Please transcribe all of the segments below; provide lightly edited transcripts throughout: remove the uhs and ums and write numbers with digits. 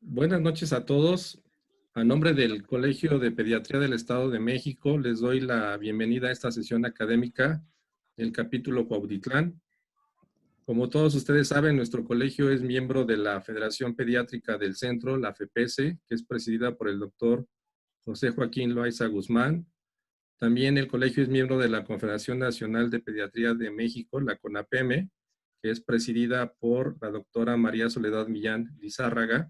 Buenas noches a todos. A nombre del Colegio de Pediatría del Estado de México, les doy la bienvenida a esta sesión académica del capítulo Cuautitlán. Como todos ustedes saben, nuestro colegio es miembro de la Federación Pediátrica del Centro, la FEPESE, que es presidida por el doctor José Joaquín Loaiza Guzmán. También el colegio es miembro de la Confederación Nacional de Pediatría de México, la CONAPEME, que es presidida por la doctora María Soledad Millán Lizárraga,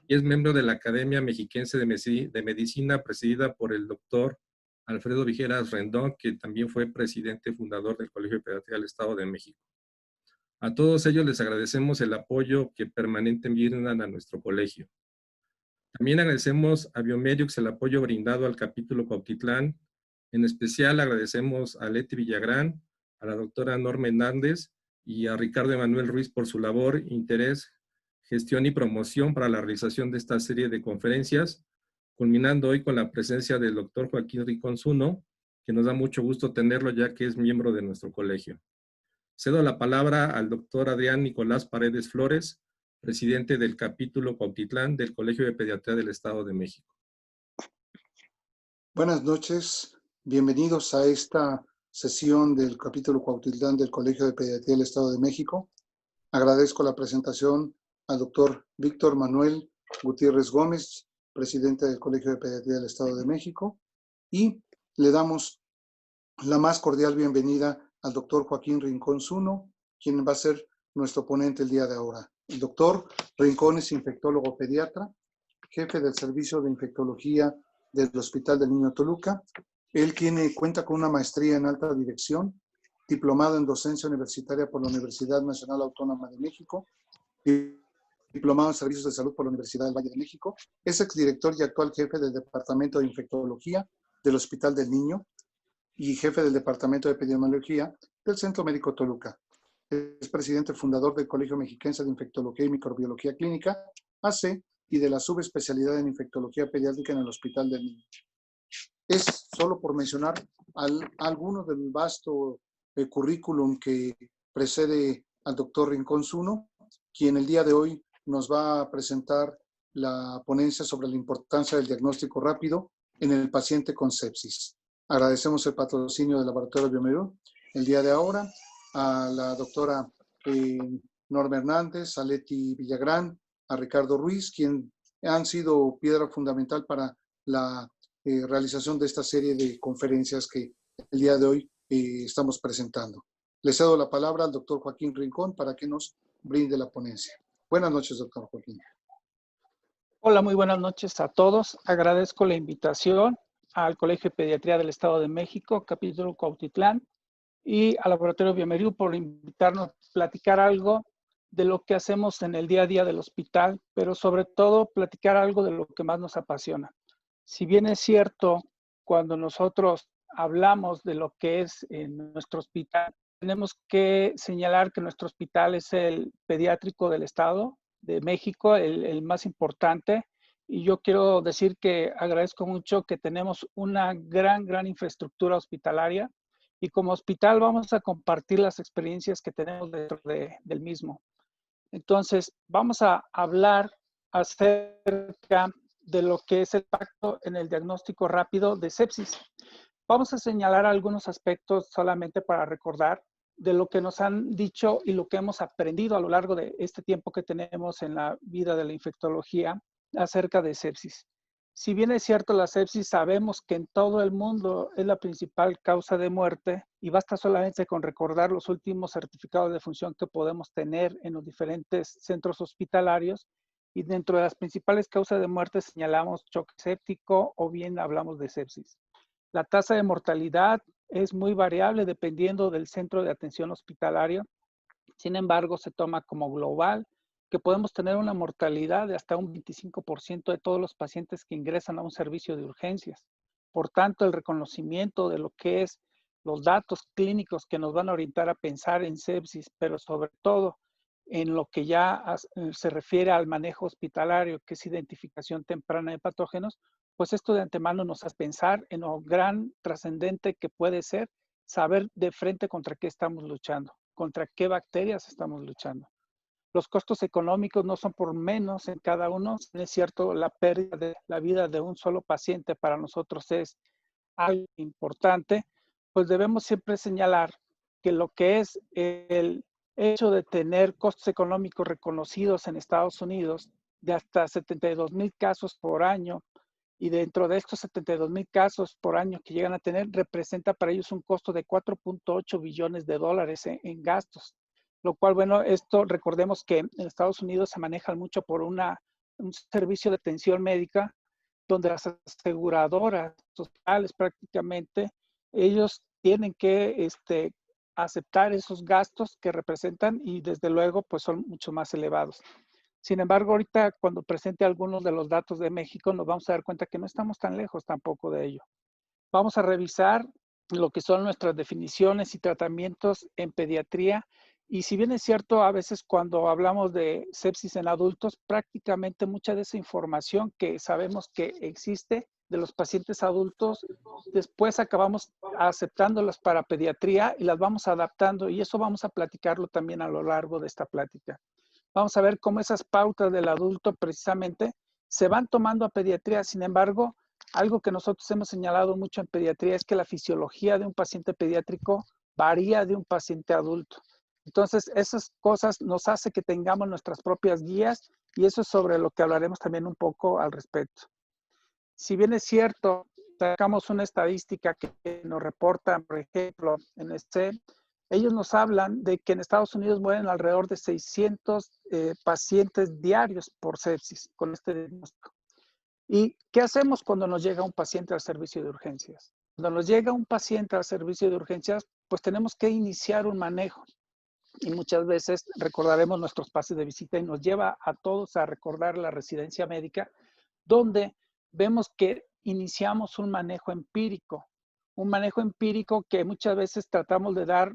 y es miembro de la Academia Mexiquense de Medicina, presidida por el doctor Alfredo Vigeras Rendón, que también fue presidente fundador del Colegio de Pediatría del Estado de México. A todos ellos les agradecemos el apoyo que permanentemente brindan a nuestro colegio. También agradecemos a Biomediux el apoyo brindado al capítulo Cuautitlán. En especial agradecemos a Leti Villagrán, a la doctora Norma Hernández y a Ricardo Emanuel Ruiz por su labor, interés, gestión y promoción para la realización de esta serie de conferencias, culminando hoy con la presencia del doctor Joaquín Rincón Zuno, que nos da mucho gusto tenerlo ya que es miembro de nuestro colegio. Cedo la palabra al doctor Adrián Nicolás Paredes Flores, presidente del capítulo Cuautitlán del Colegio de Pediatría del Estado de México. Buenas noches, bienvenidos a esta sesión del capítulo Cuautitlán del Colegio de Pediatría del Estado de México. Agradezco la presentación al doctor Víctor Manuel Gutiérrez Gómez, presidente del Colegio de Pediatría del Estado de México, y le damos la más cordial bienvenida al doctor Joaquín Rincón Zuno, quien va a ser nuestro ponente el día de ahora. El doctor Rincón es infectólogo pediatra, jefe del Servicio de Infectología del Hospital del Niño Toluca. Él cuenta con una maestría en alta dirección, diplomado en docencia universitaria por la Universidad Nacional Autónoma de México, diplomado en servicios de salud por la Universidad del Valle de México. Es exdirector y actual jefe del Departamento de Infectología del Hospital del Niño y jefe del Departamento de Epidemiología del Centro Médico Toluca. Es presidente fundador del Colegio Mexiquense de Infectología y Microbiología Clínica, AC, y de la subespecialidad en infectología pediátrica en el Hospital del Niño. Es solo por mencionar algunos del vasto currículum que precede al doctor Rincón Zuno, quien el día de hoy nos va a presentar la ponencia sobre la importancia del diagnóstico rápido en el paciente con sepsis. Agradecemos el patrocinio del Laboratorio Biomediux el día de ahora, a la doctora Norma Hernández, a Leti Villagrán, a Ricardo Ruiz, quien han sido piedra fundamental para la realización de esta serie de conferencias que el día de hoy estamos presentando. Le cedo la palabra al doctor Joaquín Rincón para que nos brinde la ponencia. Buenas noches, doctor Joaquín. Hola, muy buenas noches a todos. Agradezco la invitación al Colegio de Pediatría del Estado de México, capítulo Cuautitlán, y al Laboratorio Biomediux por invitarnos a platicar algo de lo que hacemos en el día a día del hospital, pero sobre todo platicar algo de lo que más nos apasiona. Si bien es cierto, cuando nosotros hablamos de lo que es en nuestro hospital, tenemos que señalar que nuestro hospital es el pediátrico del Estado de México, el más importante, y yo quiero decir que agradezco mucho que tenemos una gran infraestructura hospitalaria, y como hospital vamos a compartir las experiencias que tenemos dentro del mismo. Entonces, vamos a hablar acerca de lo que es el impacto en el diagnóstico rápido de sepsis. Vamos a señalar algunos aspectos solamente para recordar de lo que nos han dicho y lo que hemos aprendido a lo largo de este tiempo que tenemos en la vida de la infectología acerca de sepsis. Si bien es cierto, la sepsis sabemos que en todo el mundo es la principal causa de muerte y basta solamente con recordar los últimos certificados de función que podemos tener en los diferentes centros hospitalarios, y dentro de las principales causas de muerte señalamos choque séptico o bien hablamos de sepsis. La tasa de mortalidad es muy variable dependiendo del centro de atención hospitalario. Sin embargo, se toma como global que podemos tener una mortalidad de hasta un 25% de todos los pacientes que ingresan a un servicio de urgencias. Por tanto, el reconocimiento de lo que es los datos clínicos que nos van a orientar a pensar en sepsis, pero sobre todo en lo que ya se refiere al manejo hospitalario, que es identificación temprana de patógenos, pues esto de antemano nos hace pensar en lo gran trascendente que puede ser saber de frente contra qué estamos luchando, contra qué bacterias estamos luchando. Los costos económicos no son por menos en cada uno. Es cierto, la pérdida de la vida de un solo paciente para nosotros es algo importante, pues debemos siempre señalar que lo que es el hecho de tener costos económicos reconocidos en Estados Unidos de hasta 72,000 casos por año, y dentro de estos 72,000 casos por año que llegan a tener, representa para ellos un costo de 4.8 billones de dólares en gastos. Lo cual, bueno, esto recordemos que en Estados Unidos se maneja mucho por un servicio de atención médica, donde las aseguradoras sociales prácticamente, ellos tienen que aceptar esos gastos que representan y desde luego pues son mucho más elevados. Sin embargo, ahorita cuando presente algunos de los datos de México, nos vamos a dar cuenta que no estamos tan lejos tampoco de ello. Vamos a revisar lo que son nuestras definiciones y tratamientos en pediatría. Y si bien es cierto, a veces cuando hablamos de sepsis en adultos, prácticamente mucha de esa información que sabemos que existe de los pacientes adultos, después acabamos aceptándolas para pediatría y las vamos adaptando. Y eso vamos a platicarlo también a lo largo de esta plática. Vamos a ver cómo esas pautas del adulto precisamente se van tomando a pediatría. Sin embargo, algo que nosotros hemos señalado mucho en pediatría es que la fisiología de un paciente pediátrico varía de un paciente adulto. Entonces, esas cosas nos hace que tengamos nuestras propias guías y eso es sobre lo que hablaremos también un poco al respecto. Si bien es cierto, sacamos una estadística que nos reporta, por ejemplo, en ellos nos hablan de que en Estados Unidos mueren alrededor de 600 pacientes diarios por sepsis con este diagnóstico. ¿Y qué hacemos cuando nos llega un paciente al servicio de urgencias? Cuando nos llega un paciente al servicio de urgencias, pues tenemos que iniciar un manejo. Y muchas veces recordaremos nuestros pases de visita y nos lleva a todos a recordar la residencia médica, donde vemos que iniciamos un manejo empírico que muchas veces tratamos de dar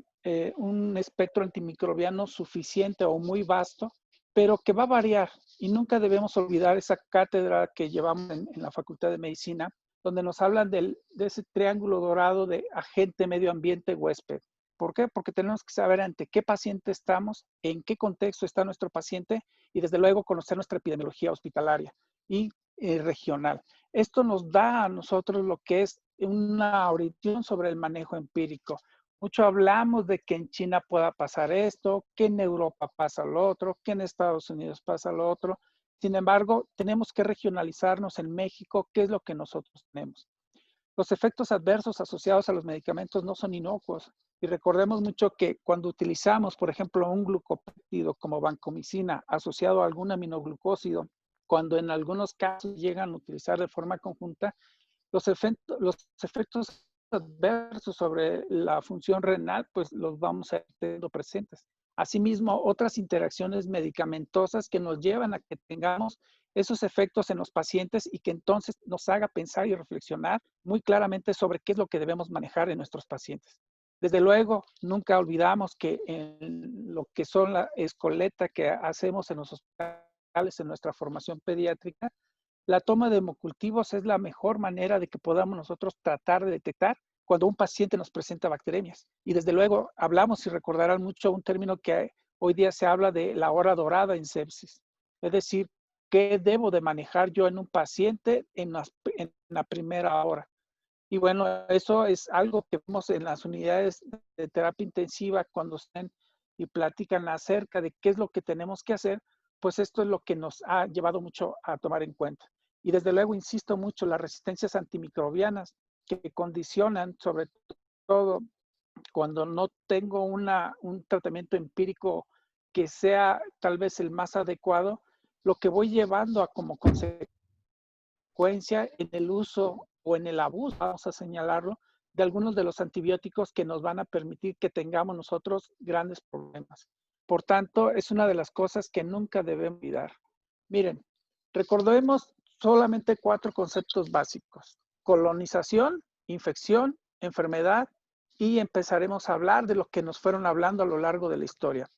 un espectro antimicrobiano suficiente o muy vasto, pero que va a variar y nunca debemos olvidar esa cátedra que llevamos en la Facultad de Medicina, donde nos hablan de ese triángulo dorado de agente, medio ambiente, huésped. ¿Por qué? Porque tenemos que saber ante qué paciente estamos, en qué contexto está nuestro paciente y desde luego conocer nuestra epidemiología hospitalaria y regional. Esto nos da a nosotros lo que es una orientación sobre el manejo empírico. Mucho hablamos de que en China pueda pasar esto, que en Europa pasa lo otro, que en Estados Unidos pasa lo otro. Sin embargo, tenemos que regionalizarnos en México, qué es lo que nosotros tenemos. Los efectos adversos asociados a los medicamentos no son inocuos. Y recordemos mucho que cuando utilizamos, por ejemplo, un glucopéptido como vancomicina asociado a algún aminoglucósido, cuando en algunos casos llegan a utilizar de forma conjunta, los efectos adversos sobre la función renal, pues los vamos a tener presentes. Asimismo, otras interacciones medicamentosas que nos llevan a que tengamos esos efectos en los pacientes y que entonces nos haga pensar y reflexionar muy claramente sobre qué es lo que debemos manejar en nuestros pacientes. Desde luego, nunca olvidamos que en lo que son la escoleta que hacemos en los hospitales, en nuestra formación pediátrica, la toma de hemocultivos es la mejor manera de que podamos nosotros tratar de detectar cuando un paciente nos presenta bacteremias. Y desde luego hablamos y recordarán mucho un término que hoy día se habla de la hora dorada en sepsis. Es decir, ¿qué debo de manejar yo en un paciente en la primera hora? Y bueno, eso es algo que vemos en las unidades de terapia intensiva cuando están y platican acerca de qué es lo que tenemos que hacer, pues esto es lo que nos ha llevado mucho a tomar en cuenta. Y desde luego, insisto mucho, las resistencias antimicrobianas que condicionan sobre todo cuando no tengo un tratamiento empírico que sea tal vez el más adecuado, lo que voy llevando a como consecuencia en el uso o en el abuso, vamos a señalarlo, de algunos de los antibióticos que nos van a permitir que tengamos nosotros grandes problemas. Por tanto, es una de las cosas que nunca debemos olvidar. Miren, recordemos solamente 4 conceptos básicos: colonización, infección, enfermedad, y empezaremos a hablar de lo que nos fueron hablando a lo largo de la historia.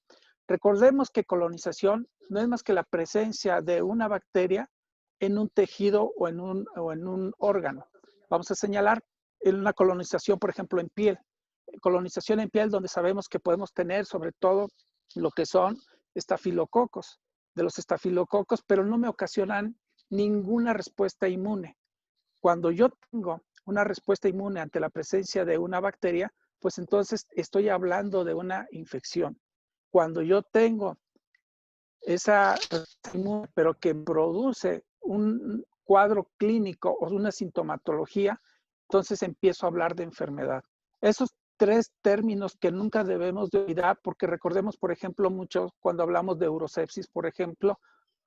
Recordemos que colonización no es más que la presencia de una bacteria en un tejido o en un órgano. Vamos a señalar en una colonización, por ejemplo, en piel. Colonización en piel donde sabemos que podemos tener sobre todo lo que son estafilococos, pero no me ocasionan ninguna respuesta inmune. Cuando yo tengo una respuesta inmune ante la presencia de una bacteria, pues entonces estoy hablando de una infección. Cuando yo tengo esa respuesta inmune, pero que produce un cuadro clínico o una sintomatología, entonces empiezo a hablar de enfermedad. Esos tres términos que nunca debemos de olvidar, porque recordemos, por ejemplo, mucho cuando hablamos de urosepsis, por ejemplo,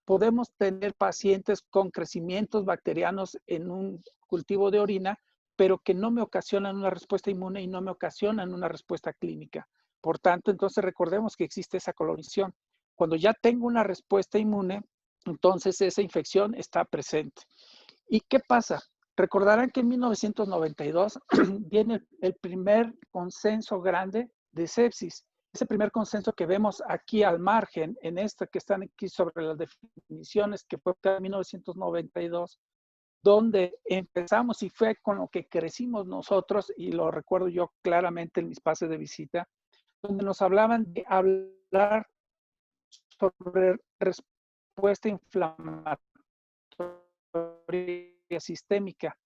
podemos tener pacientes con crecimientos bacterianos en un cultivo de orina, pero que no me ocasionan una respuesta inmune y no me ocasionan una respuesta clínica. Por tanto, entonces recordemos que existe esa colonización. Cuando ya tengo una respuesta inmune, entonces esa infección está presente. ¿Y qué pasa? Recordarán que en 1992 viene el primer consenso grande de sepsis. Ese primer consenso que vemos aquí al margen, en esta que están aquí sobre las definiciones, que fue en 1992, donde empezamos y fue con lo que crecimos nosotros, y lo recuerdo yo claramente en mis pases de visita, donde nos hablaban de hablar sobre respuesta inflamatoria sistémica.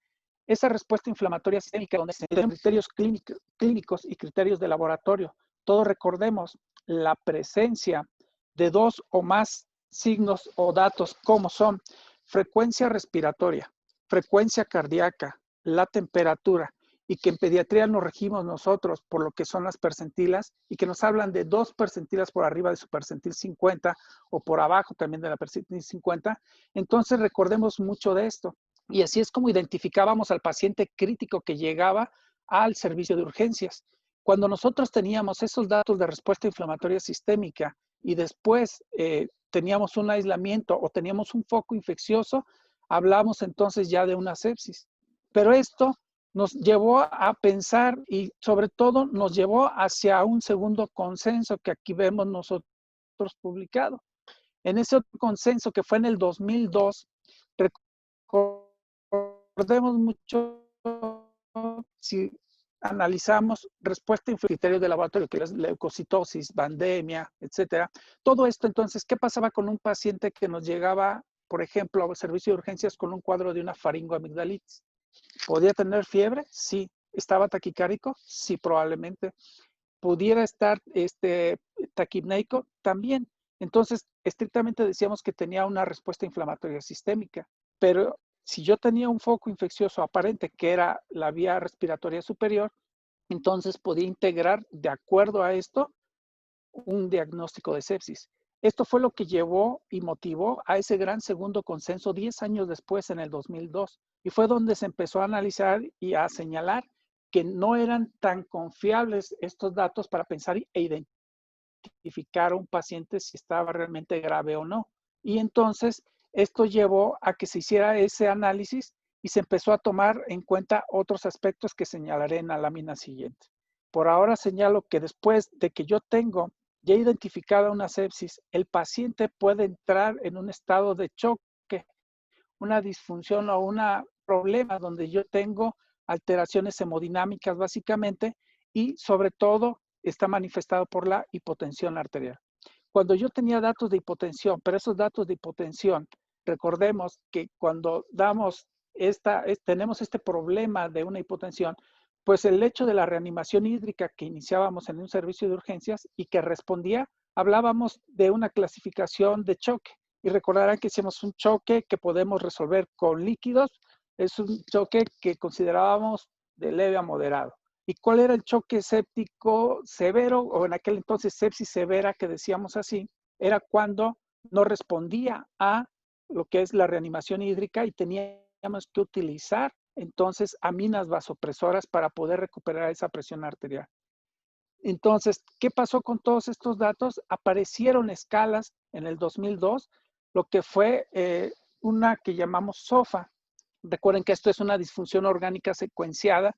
Esa respuesta inflamatoria sistémica donde se tienen criterios clínicos y criterios de laboratorio. Todos recordemos la presencia de 2 o más signos o datos como son frecuencia respiratoria, frecuencia cardíaca, la temperatura, y que en pediatría nos regimos nosotros por lo que son las percentilas y que nos hablan de 2 percentilas por arriba de su percentil 50 o por abajo también de la percentil 50. Entonces recordemos mucho de esto. Y así es como identificábamos al paciente crítico que llegaba al servicio de urgencias. Cuando nosotros teníamos esos datos de respuesta inflamatoria sistémica y después teníamos un aislamiento o teníamos un foco infeccioso, hablamos entonces ya de una sepsis. Pero esto nos llevó a pensar y sobre todo nos llevó hacia un segundo consenso que aquí vemos nosotros publicado. En ese otro consenso que fue en el 2002, recordemos mucho si analizamos respuesta en criterios de laboratorio, que es leucocitosis, pandemia, etcétera. Todo esto, entonces, ¿qué pasaba con un paciente que nos llegaba, por ejemplo, al servicio de urgencias con un cuadro de una faringoamigdalitis? ¿Podía tener fiebre? Sí. ¿Estaba taquicárdico? Sí, probablemente. ¿Pudiera estar taquipneico? También. Entonces, estrictamente decíamos que tenía una respuesta inflamatoria sistémica, pero si yo tenía un foco infeccioso aparente que era la vía respiratoria superior, entonces podía integrar, de acuerdo a esto, un diagnóstico de sepsis. Esto fue lo que llevó y motivó a ese gran segundo consenso 10 años después, en el 2002, y fue donde se empezó a analizar y a señalar que no eran tan confiables estos datos para pensar e identificar a un paciente si estaba realmente grave o no. Y entonces esto llevó a que se hiciera ese análisis y se empezó a tomar en cuenta otros aspectos que señalaré en la lámina siguiente. Por ahora señalo que después de que yo tengo ya identificada una sepsis, el paciente puede entrar en un estado de choque, una disfunción o un problema donde yo tengo alteraciones hemodinámicas básicamente y sobre todo está manifestado por la hipotensión arterial. Cuando yo tenía datos de hipotensión, pero esos datos de hipotensión, recordemos que cuando tenemos este problema de una hipotensión, pues el hecho de la reanimación hídrica que iniciábamos en un servicio de urgencias y que respondía, hablábamos de una clasificación de choque. Y recordarán que hicimos un choque que podemos resolver con líquidos, es un choque que considerábamos de leve a moderado. ¿Y cuál era el choque séptico severo, o en aquel entonces sepsis severa que decíamos así? Era cuando no respondía a lo que es la reanimación hídrica y teníamos que utilizar entonces aminas vasopresoras para poder recuperar esa presión arterial. Entonces, ¿qué pasó con todos estos datos? Aparecieron escalas en el 2002, lo que fue una que llamamos SOFA. Recuerden que esto es una disfunción orgánica secuenciada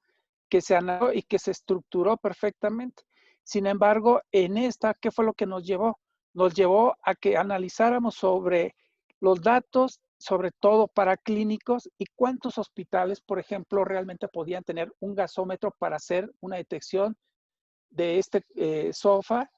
que se analizó y que se estructuró perfectamente. Sin embargo, en esta, ¿qué fue lo que nos llevó? Nos llevó a que analizáramos sobre los datos, sobre todo para clínicos, y cuántos hospitales, por ejemplo, realmente podían tener un gasómetro para hacer una detección de este SOFA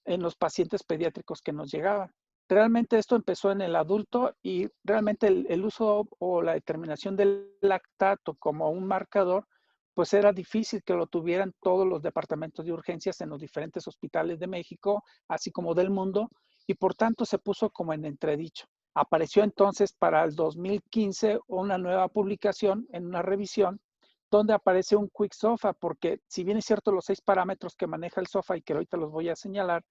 en los pacientes pediátricos que nos llegaban. Realmente esto empezó en el adulto y realmente el uso o la determinación del lactato como un marcador, pues era difícil que lo tuvieran todos los departamentos de urgencias en los diferentes hospitales de México, así como del mundo, y por tanto se puso como en entredicho. Apareció entonces para el 2015 una nueva publicación en una revisión donde aparece un Quick SOFA, porque si bien es cierto los 6 parámetros que maneja el SOFA y que ahorita los voy a señalar,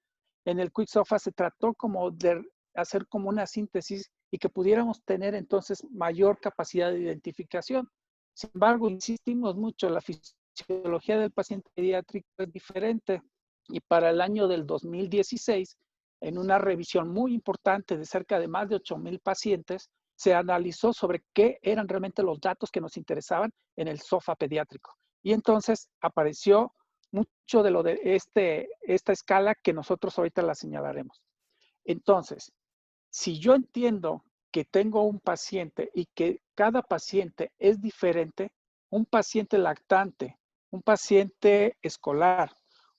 en el Quick SOFA se trató como de hacer como una síntesis y que pudiéramos tener entonces mayor capacidad de identificación. Sin embargo, insistimos mucho, la fisiología del paciente pediátrico es diferente y para el año del 2016, en una revisión muy importante de cerca de más de 8,000 pacientes, se analizó sobre qué eran realmente los datos que nos interesaban en el SOFA pediátrico. Y entonces apareció mucho de lo de esta escala que nosotros ahorita la señalaremos. Entonces, si yo entiendo que tengo un paciente y que cada paciente es diferente, un paciente lactante, un paciente escolar,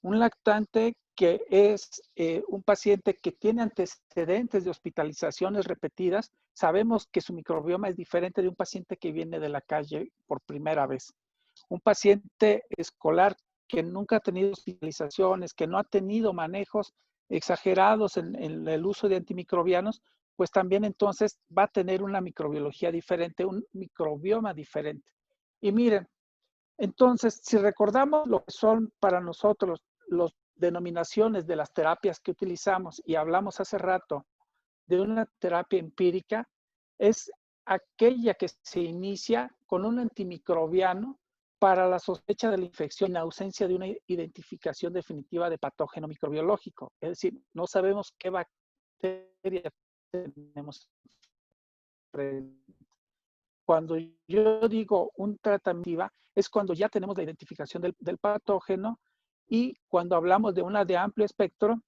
un lactante que es un paciente que tiene antecedentes de hospitalizaciones repetidas, sabemos que su microbioma es diferente de un paciente que viene de la calle por primera vez. Un paciente escolar que nunca ha tenido hospitalizaciones, que no ha tenido manejos exagerados en el uso de antimicrobianos, pues también entonces va a tener una microbiología diferente, un microbioma diferente. Y miren, entonces, si recordamos lo que son para nosotros las denominaciones de las terapias que utilizamos y hablamos hace rato de una terapia empírica, es aquella que se inicia con un antimicrobiano para la sospecha de la infección en ausencia de una identificación definitiva de patógeno microbiológico. Es decir, no sabemos qué bacteria tenemos. Cuando yo digo un tratamiento, es cuando ya tenemos la identificación del patógeno, y cuando hablamos de una de amplio espectro,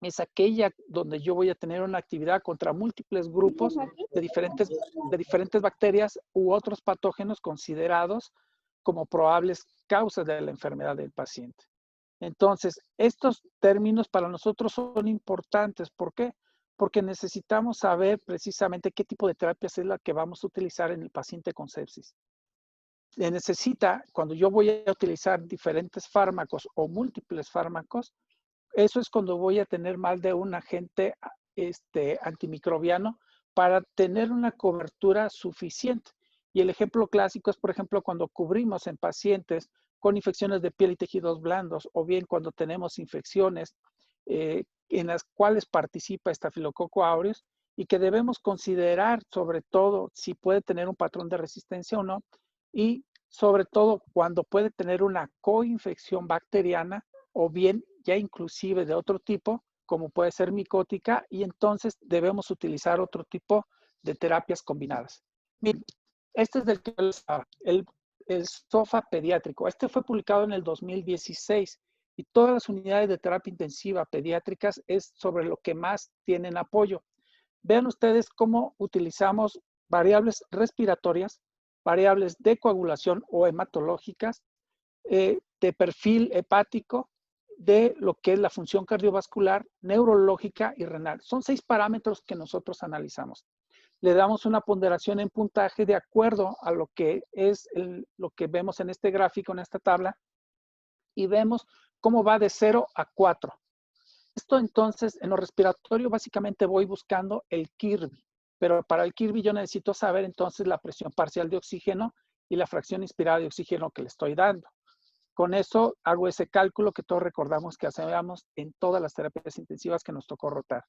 es aquella donde yo voy a tener una actividad contra múltiples grupos de diferentes bacterias u otros patógenos considerados como probables causas de la enfermedad del paciente. Entonces, estos términos para nosotros son importantes. ¿Por qué? Porque necesitamos saber precisamente qué tipo de terapias es la que vamos a utilizar en el paciente con sepsis. Se necesita, cuando yo voy a utilizar diferentes fármacos o múltiples fármacos, eso es cuando voy a tener más de un agente antimicrobiano para tener una cobertura suficiente. Y el ejemplo clásico es, por ejemplo, cuando cubrimos en pacientes con infecciones de piel y tejidos blandos, o bien cuando tenemos infecciones en las cuales participa Staphylococcus aureus, y que debemos considerar sobre todo si puede tener un patrón de resistencia o no, y sobre todo cuando puede tener una coinfección bacteriana o bien ya inclusive de otro tipo, como puede ser micótica, y entonces debemos utilizar otro tipo de terapias combinadas. Miren, este es del que les hablaba, el SOFA pediátrico. Este fue publicado en el 2016 y todas las unidades de terapia intensiva pediátricas es sobre lo que más tienen apoyo. Vean ustedes cómo utilizamos variables respiratorias, variables de coagulación o hematológicas, de perfil hepático, de lo que es la función cardiovascular, neurológica y renal. Son 6 parámetros que nosotros analizamos. Le damos una ponderación en puntaje de acuerdo a lo que es lo que vemos en este gráfico, en esta tabla, y vemos cómo va de 0 a 4. Esto entonces, en lo respiratorio, básicamente voy buscando el Kirby, pero para el Kirby yo necesito saber entonces la presión parcial de oxígeno y la fracción inspirada de oxígeno que le estoy dando. Con eso hago ese cálculo que todos recordamos que hacíamos en todas las terapias intensivas que nos tocó rotar.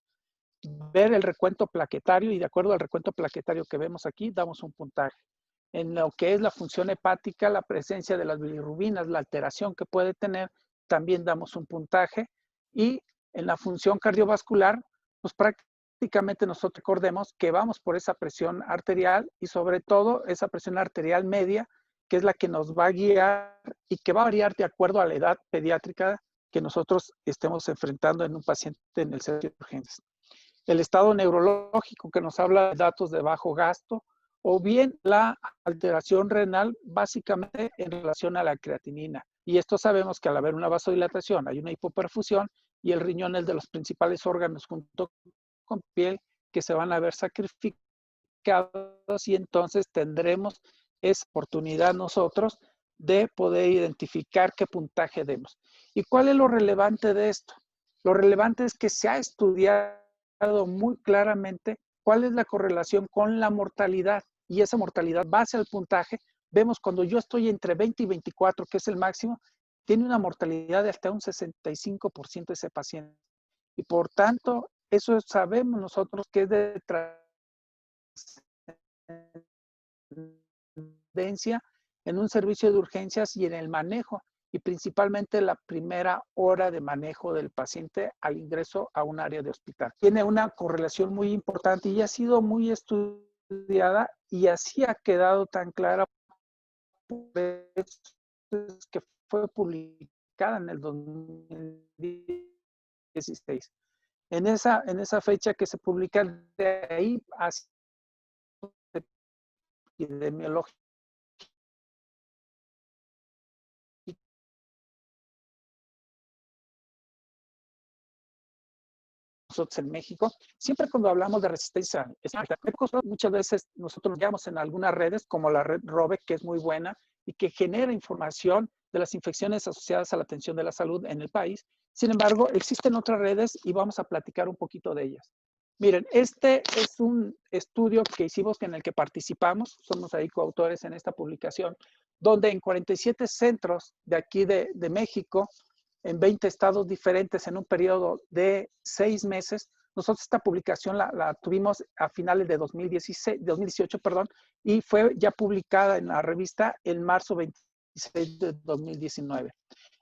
Ver el recuento plaquetario, y de acuerdo al recuento plaquetario que vemos aquí, damos un puntaje. En lo que es la función hepática, la presencia de las bilirrubinas, la alteración que puede tener, también damos un puntaje. Y en la función cardiovascular, pues prácticamente nosotros recordemos que vamos por esa presión arterial y sobre todo esa presión arterial media, que es la que nos va a guiar y que va a variar de acuerdo a la edad pediátrica que nosotros estemos enfrentando en un paciente en el centro de urgencias. El estado neurológico, que nos habla de datos de bajo gasto, o bien la alteración renal básicamente en relación a la creatinina. Y esto sabemos que al haber una vasodilatación hay una hipoperfusión y el riñón es de los principales órganos junto con piel que se van a ver sacrificados, y entonces tendremos esa oportunidad nosotros de poder identificar qué puntaje demos. ¿Y cuál es lo relevante de esto? Lo relevante es que se ha estudiado muy claramente cuál es la correlación con la mortalidad, y esa mortalidad base al puntaje. Vemos cuando yo estoy entre 20 y 24, que es el máximo, tiene una mortalidad de hasta un 65% ese paciente. Y por tanto, eso sabemos nosotros que es de trascendencia en un servicio de urgencias y en el manejo, y principalmente la primera hora de manejo del paciente al ingreso a un área de hospital. Tiene una correlación muy importante y ha sido muy estudiada, y así ha quedado tan clara que fue publicada en el 2016. En esa fecha que se publica, de ahí hacia epidemiológica nosotros en México, siempre cuando hablamos de resistencia, muchas veces nosotros nos guiamos en algunas redes, como la red ROBEC, que es muy buena y que genera información de las infecciones asociadas a la atención de la salud en el país. Sin embargo, existen otras redes y vamos a platicar un poquito de ellas. Miren, este es un estudio que hicimos en el que participamos, somos ahí coautores en esta publicación, donde en 47 centros de aquí de México, en 20 estados diferentes en un periodo de 6 meses. Nosotros esta publicación la tuvimos a finales de 2018, y fue ya publicada en la revista en marzo 26 de 2019.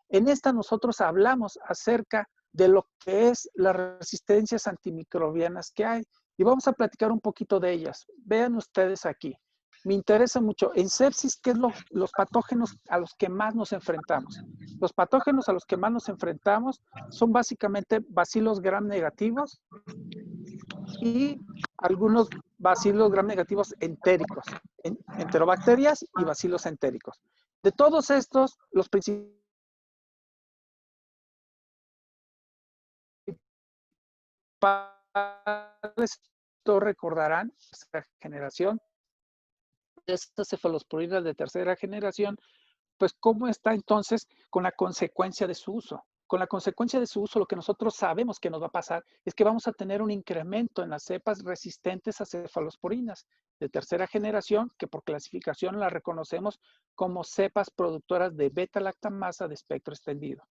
En esta nosotros hablamos acerca de lo que es las resistencias antimicrobianas que hay, y vamos a platicar un poquito de ellas. Vean ustedes aquí. Me interesa mucho en sepsis, ¿qué es los patógenos a los que más nos enfrentamos? Los patógenos a los que más nos enfrentamos son básicamente bacilos gram negativos y algunos bacilos gram negativos entéricos, enterobacterias y bacilos entéricos. De todos estos, los principales todos recordarán esta generación, estas cefalosporinas de tercera generación, pues cómo está entonces con la consecuencia de su uso. Con la consecuencia de su uso, lo que nosotros sabemos que nos va a pasar es que vamos a tener un incremento en las cepas resistentes a cefalosporinas de tercera generación, que por clasificación las reconocemos como cepas productoras de beta-lactamasa de espectro extendido.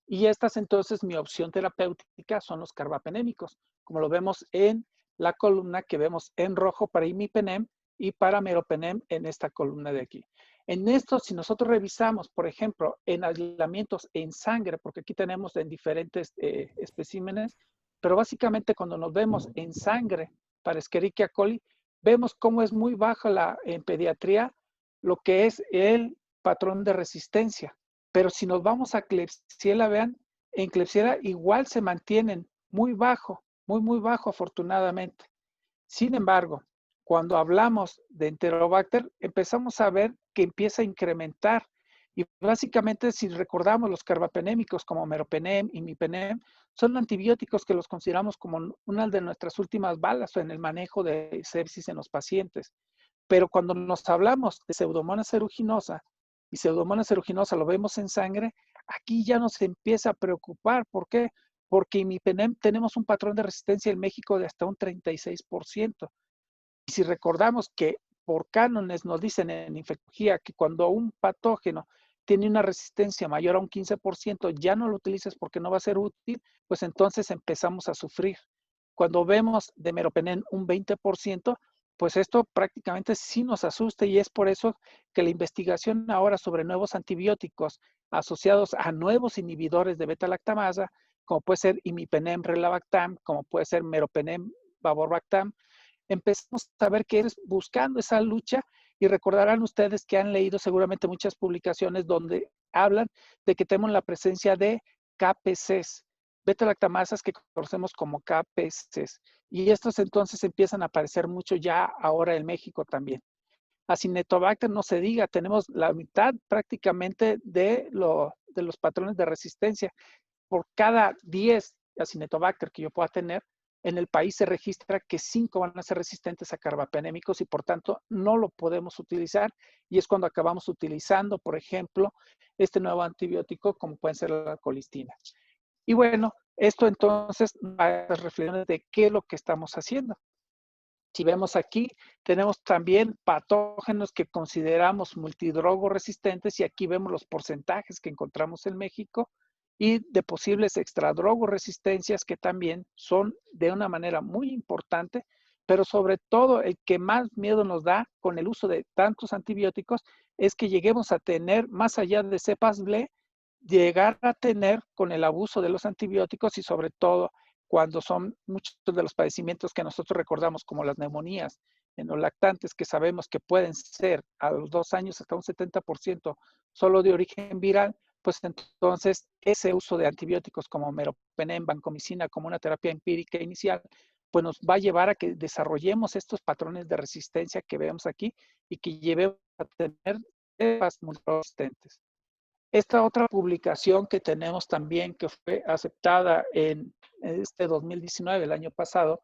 Y estas entonces, mi opción terapéutica son los carbapenémicos, como lo vemos en la columna que vemos en rojo para imipenem y para meropenem en esta columna de aquí. En esto, si nosotros revisamos, por ejemplo, en aislamientos en sangre, porque aquí tenemos en diferentes especímenes, pero básicamente cuando nos vemos en sangre para Escherichia coli, vemos cómo es muy bajo en pediatría lo que es el patrón de resistencia. Pero si nos vamos a Klebsiella, vean, en Klebsiella igual se mantienen muy bajo, muy bajo afortunadamente. Sin embargo, cuando hablamos de Enterobacter, empezamos a ver que empieza a incrementar. Y básicamente, si recordamos los carbapenémicos como meropenem y imipenem, son antibióticos que los consideramos como una de nuestras últimas balas en el manejo de sepsis en los pacientes. Pero cuando nos hablamos de Pseudomonas aeruginosa, y Pseudomonas aeruginosa lo vemos en sangre, aquí ya nos empieza a preocupar. ¿Por qué? Porque imipenem tenemos un patrón de resistencia en México de hasta un 36%. Y si recordamos que por cánones nos dicen en infectología que cuando un patógeno tiene una resistencia mayor a un 15%, ya no lo utilices porque no va a ser útil, pues entonces empezamos a sufrir. Cuando vemos de meropenem un 20%, pues esto prácticamente sí nos asusta, y es por eso que la investigación ahora sobre nuevos antibióticos asociados a nuevos inhibidores de beta-lactamasa, como puede ser imipenem relabactam, como puede ser meropenem vaborbactam, empezamos a ver que es buscando esa lucha. Y recordarán ustedes que han leído seguramente muchas publicaciones donde hablan de que tenemos la presencia de KPCs, beta-lactamasas que conocemos como KPCs. Y estos entonces empiezan a aparecer mucho ya ahora en México también. Acinetobacter no se diga, tenemos la mitad prácticamente de los patrones de resistencia. por cada 10 Acinetobacter que yo pueda tener, en el país se registra que 5 van a ser resistentes a carbapenémicos y por tanto no lo podemos utilizar, y es cuando acabamos utilizando, por ejemplo, este nuevo antibiótico como puede ser la colistina. Y bueno, esto entonces va a las reflexiones de qué es lo que estamos haciendo. Si vemos aquí, tenemos también patógenos que consideramos multidrogo resistentes, y aquí vemos los porcentajes que encontramos en México, y de posibles extradrogo resistencias que también son de una manera muy importante, pero sobre todo el que más miedo nos da con el uso de tantos antibióticos es que lleguemos a tener, más allá de cepas BLE, llegar a tener con el abuso de los antibióticos, y sobre todo cuando son muchos de los padecimientos que nosotros recordamos como las neumonías en los lactantes, que sabemos que pueden ser a los 2 años hasta un 70% solo de origen viral, pues entonces ese uso de antibióticos como meropenem, vancomicina, como una terapia empírica inicial, pues nos va a llevar a que desarrollemos estos patrones de resistencia que vemos aquí y que llevemos a tener cepas multiresistentes. Esta otra publicación que tenemos también, que fue aceptada en este 2019, el año pasado,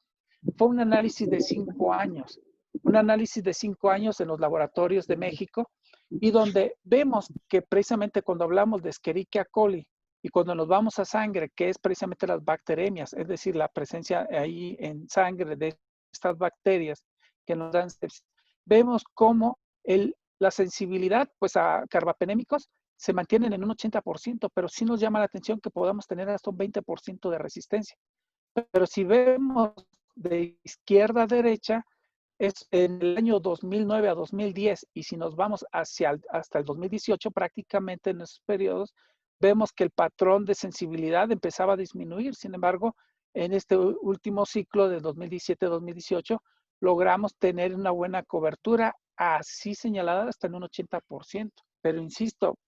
fue un análisis de 5 años. Un análisis de 5 años en los laboratorios de México, y donde vemos que precisamente cuando hablamos de Escherichia coli y cuando nos vamos a sangre, que es precisamente las bacteremias, es decir, la presencia ahí en sangre de estas bacterias que nos dan sepsis, vemos cómo la sensibilidad pues, a carbapenémicos se mantienen en un 80%, pero sí nos llama la atención que podamos tener hasta un 20% de resistencia. Pero si vemos de izquierda a derecha, es en el año 2009 a 2010, y si nos vamos hasta el 2018, prácticamente en esos periodos, vemos que el patrón de sensibilidad empezaba a disminuir. Sin embargo, en este último ciclo de 2017-2018, logramos tener una buena cobertura, así señalada hasta en un 80%. Pero insisto,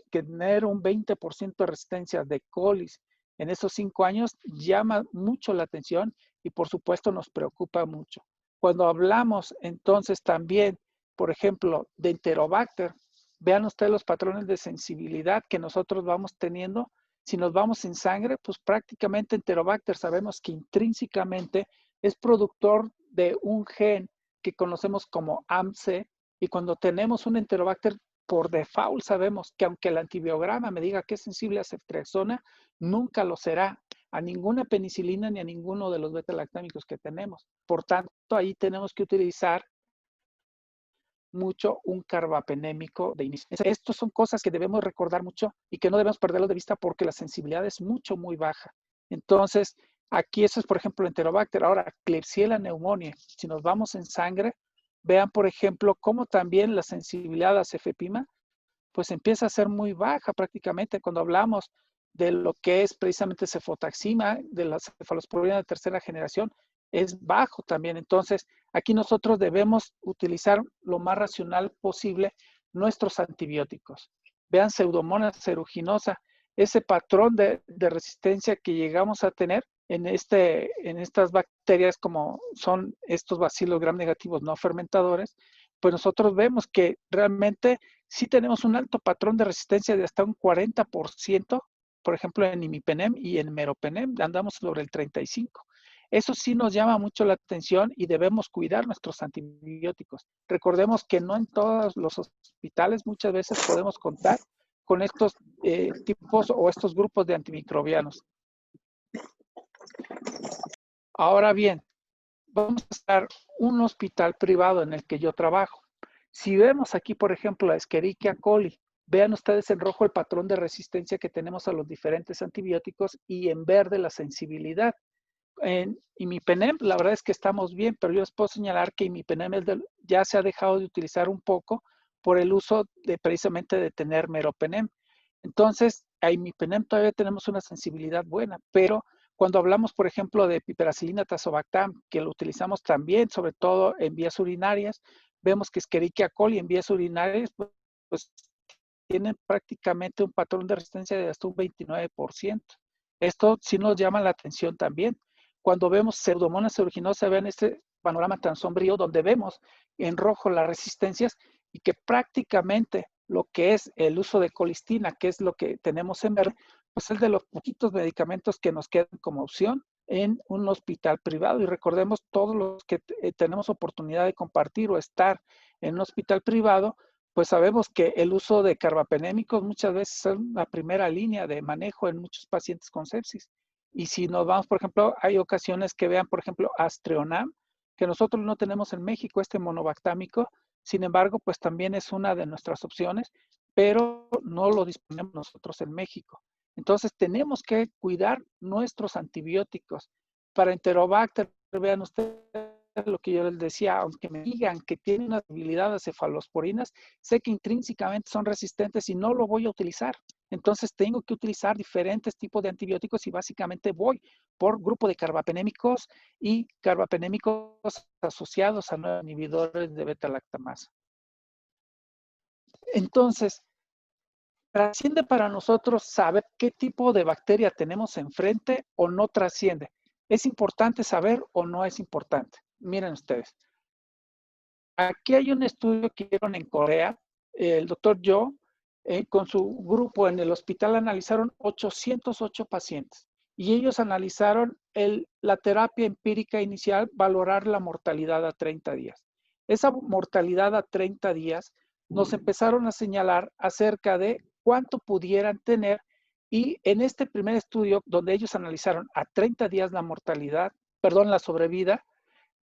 tener un 20% de resistencia de colis en esos 5 años llama mucho la atención y por supuesto nos preocupa mucho. Cuando hablamos entonces también, por ejemplo, de Enterobacter, vean ustedes los patrones de sensibilidad que nosotros vamos teniendo. Si nos vamos en sangre, pues prácticamente Enterobacter sabemos que intrínsecamente es productor de un gen que conocemos como AMC, y cuando tenemos un Enterobacter, por default sabemos que aunque el antibiograma me diga que es sensible a ceftriaxona, nunca lo será a ninguna penicilina ni a ninguno de los beta-lactámicos que tenemos. Por tanto, ahí tenemos que utilizar mucho un carbapenémico de inicio. Estas son cosas que debemos recordar mucho y que no debemos perderlo de vista porque la sensibilidad es muy baja. Entonces, aquí eso es, por ejemplo, Enterobacter. Ahora, Klebsiella pneumoniae, si nos vamos en sangre, vean, por ejemplo, cómo también la sensibilidad a cefepima, pues empieza a ser muy baja prácticamente cuando hablamos de lo que es precisamente cefotaxima, de la cefalosporina de tercera generación, es bajo también. Entonces, aquí nosotros debemos utilizar lo más racional posible nuestros antibióticos. Vean Pseudomonas aeruginosa, ese patrón de resistencia que llegamos a tener en estas bacterias como son estos bacilos gram negativos no fermentadores, pues nosotros vemos que realmente sí tenemos un alto patrón de resistencia de hasta un 40%, por ejemplo en imipenem y en meropenem andamos sobre el 35%. Eso sí nos llama mucho la atención y debemos cuidar nuestros antibióticos. Recordemos que no en todos los hospitales muchas veces podemos contar con estos tipos o estos grupos de antimicrobianos. Ahora bien, vamos a estar un hospital privado en el que yo trabajo. Si vemos aquí, por ejemplo, la Escherichia coli, vean ustedes en rojo el patrón de resistencia que tenemos a los diferentes antibióticos y en verde la sensibilidad. En imipenem, la verdad es que estamos bien, pero yo les puedo señalar que imipenem ya se ha dejado de utilizar un poco por el uso precisamente de tener meropenem. Entonces, a imipenem todavía tenemos una sensibilidad buena, pero cuando hablamos, por ejemplo, de piperacilina tazobactam, que lo utilizamos también, sobre todo en vías urinarias, vemos que Escherichia coli en vías urinarias, pues tienen prácticamente un patrón de resistencia de hasta un 29%. Esto sí nos llama la atención también. Cuando vemos Pseudomonas aeruginosa, vean este panorama tan sombrío donde vemos en rojo las resistencias y que prácticamente lo que es el uso de colistina, que es lo que tenemos en verde, pues es de los poquitos medicamentos que nos quedan como opción en un hospital privado. Y recordemos, todos los que tenemos oportunidad de compartir o estar en un hospital privado, pues sabemos que el uso de carbapenémicos muchas veces es la primera línea de manejo en muchos pacientes con sepsis. Y si nos vamos, por ejemplo, hay ocasiones que vean, por ejemplo, Astreonam, que nosotros no tenemos en México, este monobactámico. Sin embargo, pues también es una de nuestras opciones, pero no lo disponemos nosotros en México. Entonces tenemos que cuidar nuestros antibióticos. Para Enterobacter, vean ustedes lo que yo les decía, aunque me digan que tienen una debilidad a cefalosporinas, sé que intrínsecamente son resistentes y no lo voy a utilizar. Entonces tengo que utilizar diferentes tipos de antibióticos y básicamente voy por grupo de carbapenémicos y carbapenémicos asociados a no inhibidores de beta-lactamasa. Entonces, ¿trasciende para nosotros saber qué tipo de bacteria tenemos enfrente o no trasciende? ¿Es importante saber o no es importante? Miren ustedes. Aquí hay un estudio que hicieron en Corea, el doctor Jo, con su grupo en el hospital analizaron 808 pacientes y ellos analizaron la terapia empírica inicial, valorar la mortalidad a 30 días. Esa mortalidad a 30 días nos empezaron a señalar acerca de cuánto pudieran tener y en este primer estudio donde ellos analizaron a 30 días la mortalidad, perdón, la sobrevida,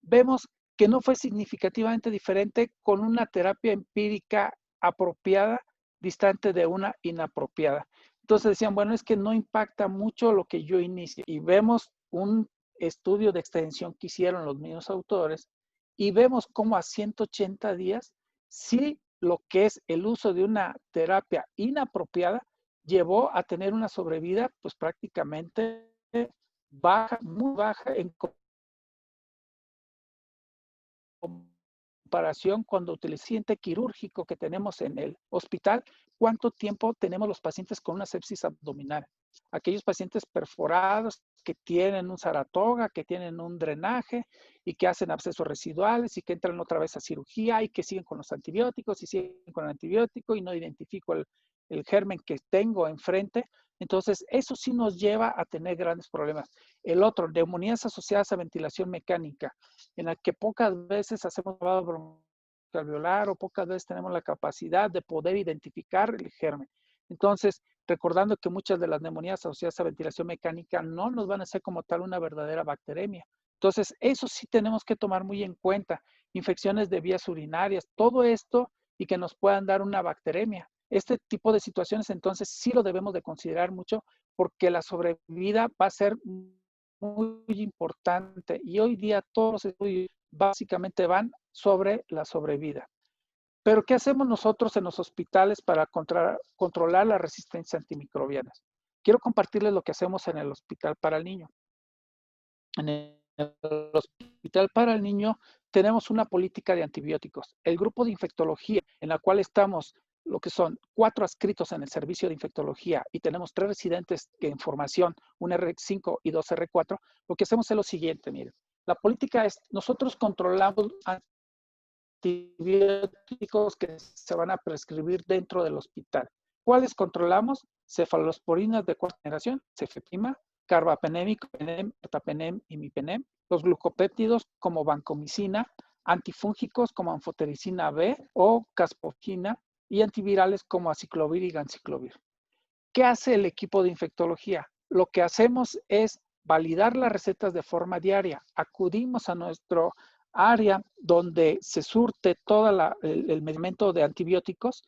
vemos que no fue significativamente diferente con una terapia empírica apropiada, distante de una inapropiada. Entonces decían, bueno, es que no impacta mucho lo que yo inicie. Y vemos un estudio de extensión que hicieron los mismos autores y vemos cómo a 180 días, sí lo que es el uso de una terapia inapropiada llevó a tener una sobrevida pues prácticamente baja, muy baja en comparación cuando utilizante quirúrgico que tenemos en el hospital, ¿cuánto tiempo tenemos los pacientes con una sepsis abdominal? Aquellos pacientes perforados que tienen un Saratoga, que tienen un drenaje y que hacen abscesos residuales y que entran otra vez a cirugía y que siguen con los antibióticos y siguen con el antibiótico y no identifico el germen que tengo enfrente. Entonces, eso sí nos lleva a tener grandes problemas. El otro, neumonías asociadas a ventilación mecánica, en la que pocas veces hacemos lavado broncoalveolar o pocas veces tenemos la capacidad de poder identificar el germen. Entonces, recordando que muchas de las neumonías asociadas a ventilación mecánica no nos van a ser como tal una verdadera bacteremia. Entonces, eso sí tenemos que tomar muy en cuenta. Infecciones de vías urinarias, todo esto y que nos puedan dar una bacteremia. Este tipo de situaciones, entonces, sí lo debemos de considerar mucho porque la sobrevida va a ser muy importante y hoy día todos los estudios básicamente van sobre la sobrevida. Pero ¿qué hacemos nosotros en los hospitales para controlar la resistencia antimicrobiana? Quiero compartirles lo que hacemos en el Hospital para el Niño. En el Hospital para el Niño tenemos una política de antibióticos. El grupo de infectología, en la cual estamos lo que son 4 adscritos en el servicio de infectología y tenemos 3 residentes en formación, un R5 y 2 R4, lo que hacemos es lo siguiente, miren. La política es, nosotros controlamos antibióticos que se van a prescribir dentro del hospital. ¿Cuáles controlamos? Cefalosporinas de cuarta generación, cefepima, carbapenémico, penem, ertapenem y mipenem, los glucopéptidos como vancomicina, antifúngicos como anfotericina B o caspofina y antivirales como aciclovir y ganciclovir. ¿Qué hace el equipo de infectología? Lo que hacemos es validar las recetas de forma diaria. Acudimos a nuestro área donde se surte todo el medicamento de antibióticos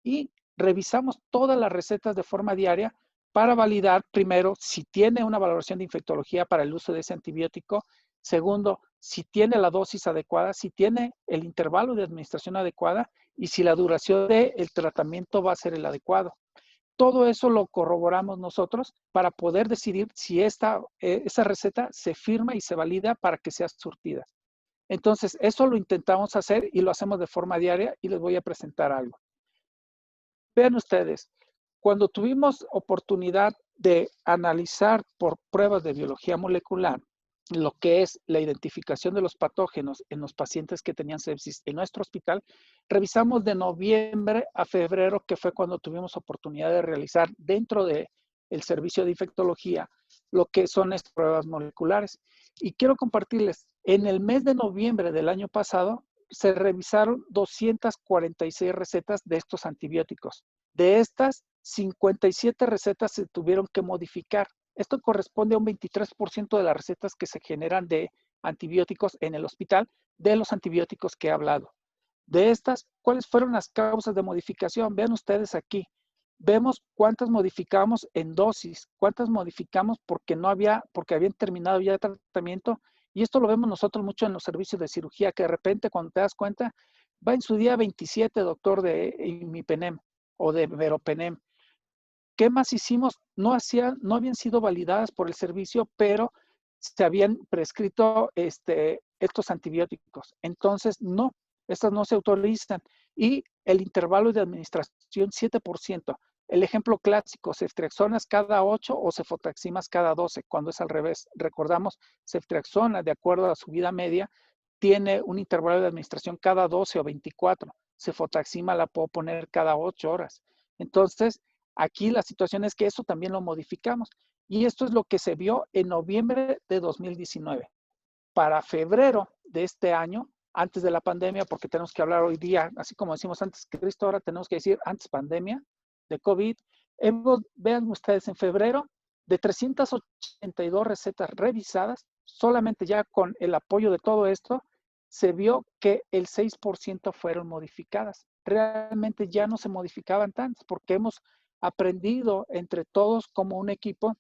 y revisamos todas las recetas de forma diaria para validar, primero, si tiene una valoración de infectología para el uso de ese antibiótico. Segundo, si tiene la dosis adecuada, si tiene el intervalo de administración adecuada y si la duración del tratamiento va a ser el adecuado. Todo eso lo corroboramos nosotros para poder decidir si esa receta se firma y se valida para que sea surtida. Entonces, eso lo intentamos hacer y lo hacemos de forma diaria y les voy a presentar algo. Vean ustedes, cuando tuvimos oportunidad de analizar por pruebas de biología molecular lo que es la identificación de los patógenos en los pacientes que tenían sepsis en nuestro hospital, revisamos de noviembre a febrero, que fue cuando tuvimos oportunidad de realizar dentro de el servicio de infectología, lo que son estas pruebas moleculares. Y quiero compartirles, en el mes de noviembre del año pasado, se revisaron 246 recetas de estos antibióticos. De estas, 57 recetas se tuvieron que modificar. Esto corresponde a un 23% de las recetas que se generan de antibióticos en el hospital, de los antibióticos que he hablado. De estas, ¿cuáles fueron las causas de modificación? Vean ustedes aquí. Vemos cuántas modificamos en dosis, cuántas modificamos porque habían terminado ya el tratamiento. Y esto lo vemos nosotros mucho en los servicios de cirugía, que de repente cuando te das cuenta, va en su día 27, doctor, de imipenem o de veropenem. ¿Qué más hicimos? No habían sido validadas por el servicio, pero se habían prescrito estos antibióticos. Entonces, no, estas no se autorizan. Y el intervalo de administración, 7%. El ejemplo clásico, ceftriaxonas cada 8 o cefotaximas cada 12, cuando es al revés. Recordamos, ceftriaxona, de acuerdo a su vida media, tiene un intervalo de administración cada 12 o 24. Cefotaxima la puedo poner cada 8 horas. Entonces, aquí la situación es que eso también lo modificamos. Y esto es lo que se vio en noviembre de 2019. Para febrero de este año, antes de la pandemia, porque tenemos que hablar hoy día, así como decimos antes Cristo, ahora tenemos que decir antes pandemia de COVID. Vean ustedes, en febrero, de 382 recetas revisadas, solamente ya con el apoyo de todo esto, se vio que el 6% fueron modificadas. Realmente ya no se modificaban tantas, porque hemos aprendido entre todos como un equipo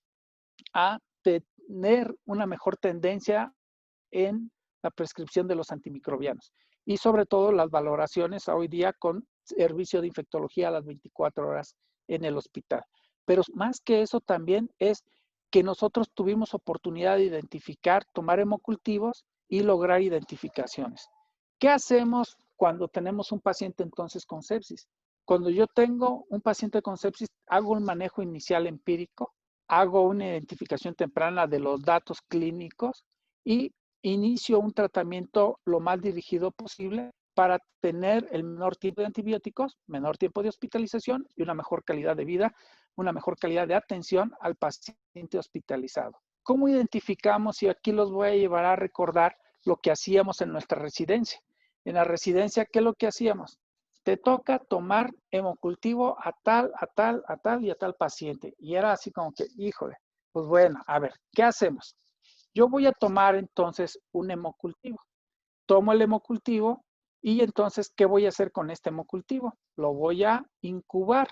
a tener una mejor tendencia en la prescripción de los antimicrobianos y sobre todo las valoraciones hoy día con servicio de infectología a las 24 horas en el hospital. Pero más que eso también es que nosotros tuvimos oportunidad de identificar, tomar hemocultivos y lograr identificaciones. ¿Qué hacemos cuando tenemos un paciente entonces con sepsis? Cuando yo tengo un paciente con sepsis, hago un manejo inicial empírico, hago una identificación temprana de los datos clínicos y inicio un tratamiento lo más dirigido posible para tener el menor tiempo de antibióticos, menor tiempo de hospitalización y una mejor calidad de vida, una mejor calidad de atención al paciente hospitalizado. ¿Cómo identificamos? Y aquí los voy a llevar a recordar lo que hacíamos en nuestra residencia. En la residencia, ¿qué es lo que hacíamos? Te toca tomar hemocultivo a tal y a tal paciente. Y era así como que, híjole, pues bueno, a ver, ¿qué hacemos? Yo voy a tomar entonces un hemocultivo. Tomo el hemocultivo y entonces, ¿qué voy a hacer con este hemocultivo? Lo voy a incubar.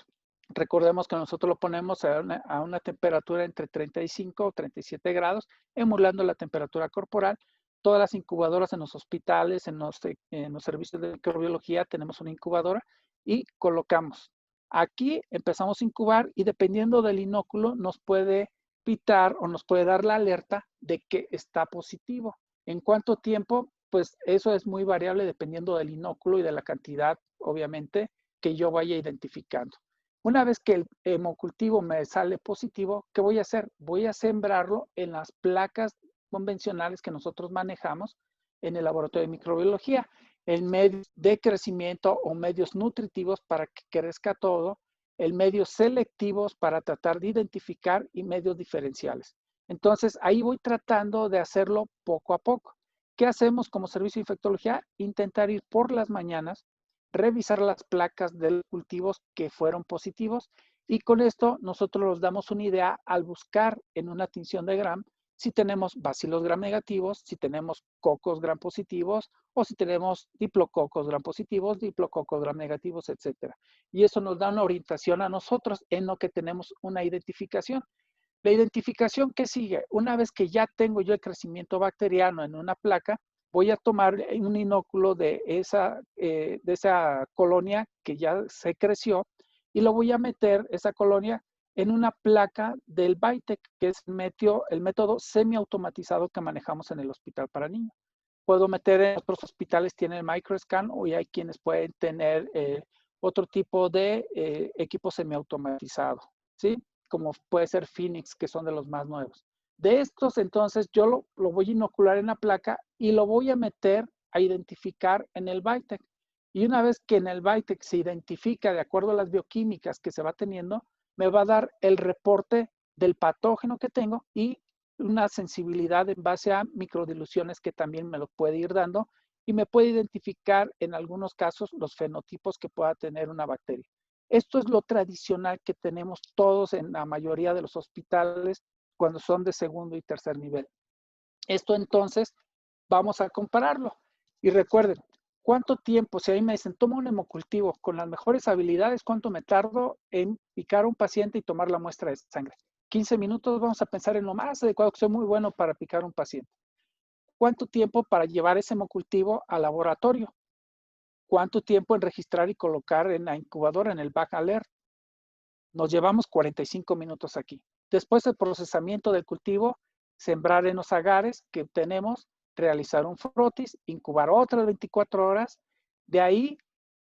Recordemos que nosotros lo ponemos a una temperatura entre 35 o 37 grados, emulando la temperatura corporal. Todas las incubadoras en los hospitales, en los servicios de microbiología, tenemos una incubadora y colocamos. Aquí empezamos a incubar y dependiendo del inóculo nos puede pitar o nos puede dar la alerta de que está positivo. ¿En cuánto tiempo? Pues eso es muy variable dependiendo del inóculo y de la cantidad, obviamente, que yo vaya identificando. Una vez que el hemocultivo me sale positivo, ¿qué voy a hacer? Voy a sembrarlo en las placas convencionales que nosotros manejamos en el laboratorio de microbiología, en medios de crecimiento o medios nutritivos para que crezca todo, en medios selectivos para tratar de identificar y medios diferenciales. Entonces, ahí voy tratando de hacerlo poco a poco. ¿Qué hacemos como servicio de infectología? Intentar ir por las mañanas, revisar las placas de los cultivos que fueron positivos y con esto nosotros nos damos una idea al buscar en una tinción de Gram si tenemos bacilos gram negativos, si tenemos cocos gram positivos o si tenemos diplococos gram positivos, diplococos gram negativos, etc. Y eso nos da una orientación a nosotros en lo que tenemos una identificación. La identificación que sigue, una vez que ya tengo yo el crecimiento bacteriano en una placa, voy a tomar un inóculo de esa colonia que ya se creció y lo voy a meter, esa colonia, en una placa del VITEC, que es el método semiautomatizado que manejamos en el hospital para niños. Puedo meter en otros hospitales, tienen el microscan, o hay quienes pueden tener otro tipo de equipo semiautomatizado, ¿sí? Como puede ser Phoenix, que son de los más nuevos. De estos, entonces, yo lo voy a inocular en la placa y lo voy a meter a identificar en el VITEC. Y una vez que en el VITEC se identifica de acuerdo a las bioquímicas que se va teniendo, me va a dar el reporte del patógeno que tengo y una sensibilidad en base a microdiluciones que también me lo puede ir dando y me puede identificar en algunos casos los fenotipos que pueda tener una bacteria. Esto es lo tradicional que tenemos todos en la mayoría de los hospitales cuando son de segundo y tercer nivel. Esto entonces vamos a compararlo. Y recuerden, ¿cuánto tiempo? Si ahí me dicen, toma un hemocultivo con las mejores habilidades, ¿cuánto me tardo en picar a un paciente y tomar la muestra de sangre? 15 minutos, vamos a pensar en lo más adecuado, que soy muy bueno para picar a un paciente. ¿Cuánto tiempo para llevar ese hemocultivo al laboratorio? ¿Cuánto tiempo en registrar y colocar en la incubadora, en el back alert? Nos llevamos 45 minutos aquí. Después del procesamiento del cultivo, sembrar en los agares que obtenemos, realizar un frotis, incubar otras 24 horas, de ahí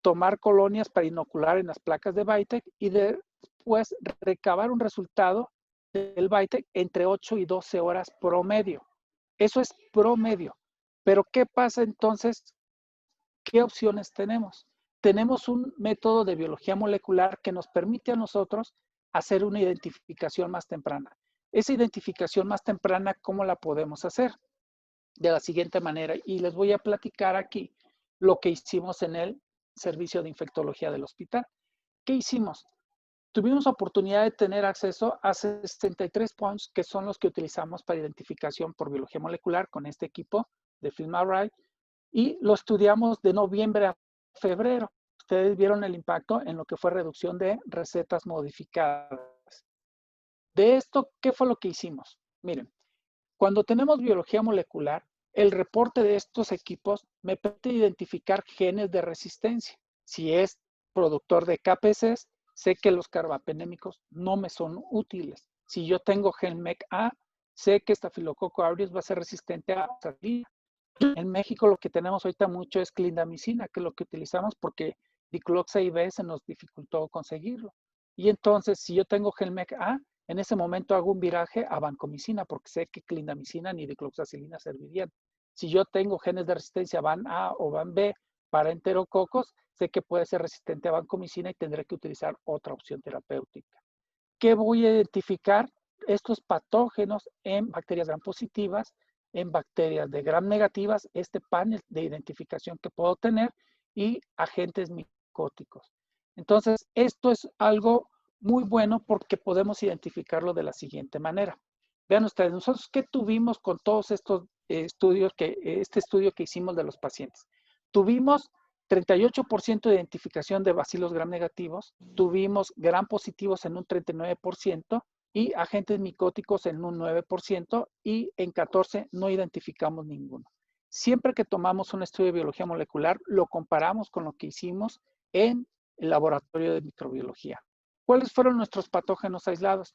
tomar colonias para inocular en las placas de Vitek y después recabar un resultado del Vitek entre 8 y 12 horas promedio. Eso es promedio. Pero ¿qué pasa entonces? ¿Qué opciones tenemos? Tenemos un método de biología molecular que nos permite a nosotros hacer una identificación más temprana. Esa identificación más temprana, ¿cómo la podemos hacer? De la siguiente manera, y les voy a platicar aquí lo que hicimos en el servicio de infectología del hospital. ¿Qué hicimos? Tuvimos oportunidad de tener acceso a 63 points, que son los que utilizamos para identificación por biología molecular con este equipo de FilmArray, y lo estudiamos de noviembre a febrero. Ustedes vieron el impacto en lo que fue reducción de recetas modificadas. De esto, ¿qué fue lo que hicimos? Miren, cuando tenemos biología molecular, el reporte de estos equipos me permite identificar genes de resistencia. Si es productor de KPCs, sé que los carbapenémicos no me son útiles. Si yo tengo gen MEC-A, sé que Staphylococcus aureus va a ser resistente a oxalina. En México lo que tenemos ahorita mucho es clindamicina, que es lo que utilizamos porque dicloxa IV se nos dificultó conseguirlo. Y entonces, si yo tengo gen MEC-A, en ese momento hago un viraje a vancomicina porque sé que clindamicina ni dicloxacilina servirían. Si yo tengo genes de resistencia VAN A o VAN B para enterococos, sé que puede ser resistente a vancomicina y tendré que utilizar otra opción terapéutica. ¿Qué voy a identificar? Estos patógenos en bacterias gram positivas, en bacterias de gram negativas, este panel de identificación que puedo tener y agentes micóticos. Entonces, esto es algo muy bueno porque podemos identificarlo de la siguiente manera. Vean ustedes, nosotros qué tuvimos con todos estos estudios, este estudio que hicimos de los pacientes. Tuvimos 38% de identificación de bacilos gram negativos, tuvimos gram positivos en un 39% y agentes micóticos en un 9% y en 14 no identificamos ninguno. Siempre que tomamos un estudio de biología molecular, lo comparamos con lo que hicimos en el laboratorio de microbiología. ¿Cuáles fueron nuestros patógenos aislados?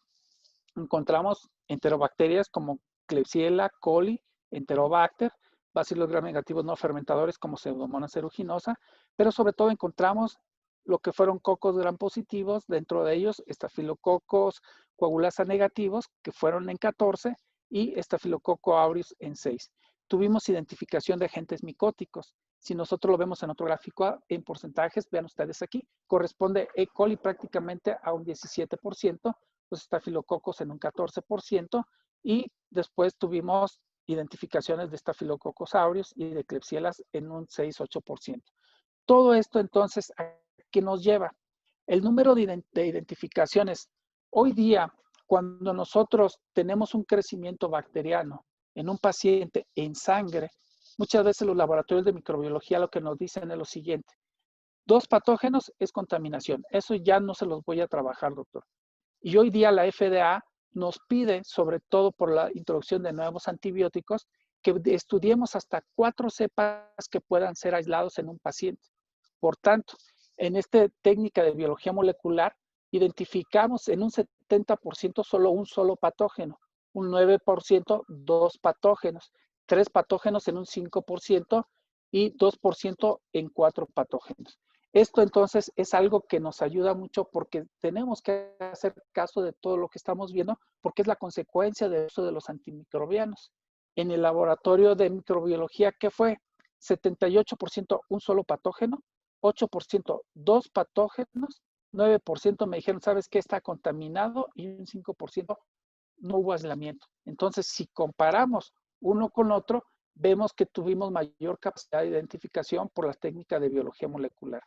Encontramos enterobacterias como Klebsiella, coli, Enterobacter, bacilos gram negativos no fermentadores como Pseudomonas aeruginosa, pero sobre todo encontramos lo que fueron cocos gram positivos, dentro de ellos Staphylococcus coagulasa negativos, que fueron en 14, y Staphylococcus aureus en 6. Tuvimos identificación de agentes micóticos. Si nosotros lo vemos en otro gráfico en porcentajes, vean ustedes aquí, corresponde E. coli prácticamente a un 17%, los estafilococos en un 14%, y después tuvimos identificaciones de Staphylococcus aureus y de Klebsiellas en un 6-8%. Todo esto entonces, ¿a qué nos lleva? El número de identificaciones. Hoy día, cuando nosotros tenemos un crecimiento bacteriano en un paciente en sangre, muchas veces los laboratorios de microbiología lo que nos dicen es lo siguiente: 2 patógenos es contaminación. Eso ya no se los voy a trabajar, doctor. Y hoy día la FDA nos pide, sobre todo por la introducción de nuevos antibióticos, que estudiemos hasta 4 cepas que puedan ser aislados en un paciente. Por tanto, en esta técnica de biología molecular, identificamos en un 70% solo un solo patógeno, un 9% 2 patógenos, 3 patógenos en un 5% y 2% en 4 patógenos. Esto entonces es algo que nos ayuda mucho porque tenemos que hacer caso de todo lo que estamos viendo porque es la consecuencia del uso de los antimicrobianos. En el laboratorio de microbiología, ¿qué fue? 78% un solo patógeno, 8% 2 patógenos, 9% me dijeron, ¿sabes qué? Está contaminado y un 5% no hubo aislamiento. Entonces, si comparamos uno con otro, vemos que tuvimos mayor capacidad de identificación por las técnicas de biología molecular.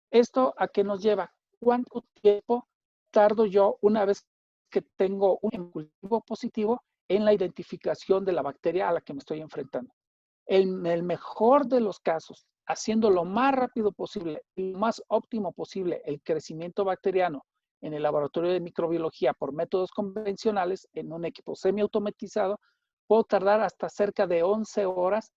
¿Esto a qué nos lleva? ¿Cuánto tiempo tardo yo una vez que tengo un hemocultivo positivo en la identificación de la bacteria a la que me estoy enfrentando? En el mejor de los casos, haciendo lo más rápido posible y lo más óptimo posible el crecimiento bacteriano en el laboratorio de microbiología por métodos convencionales en un equipo semiautomatizado, puedo tardar hasta cerca de 11 horas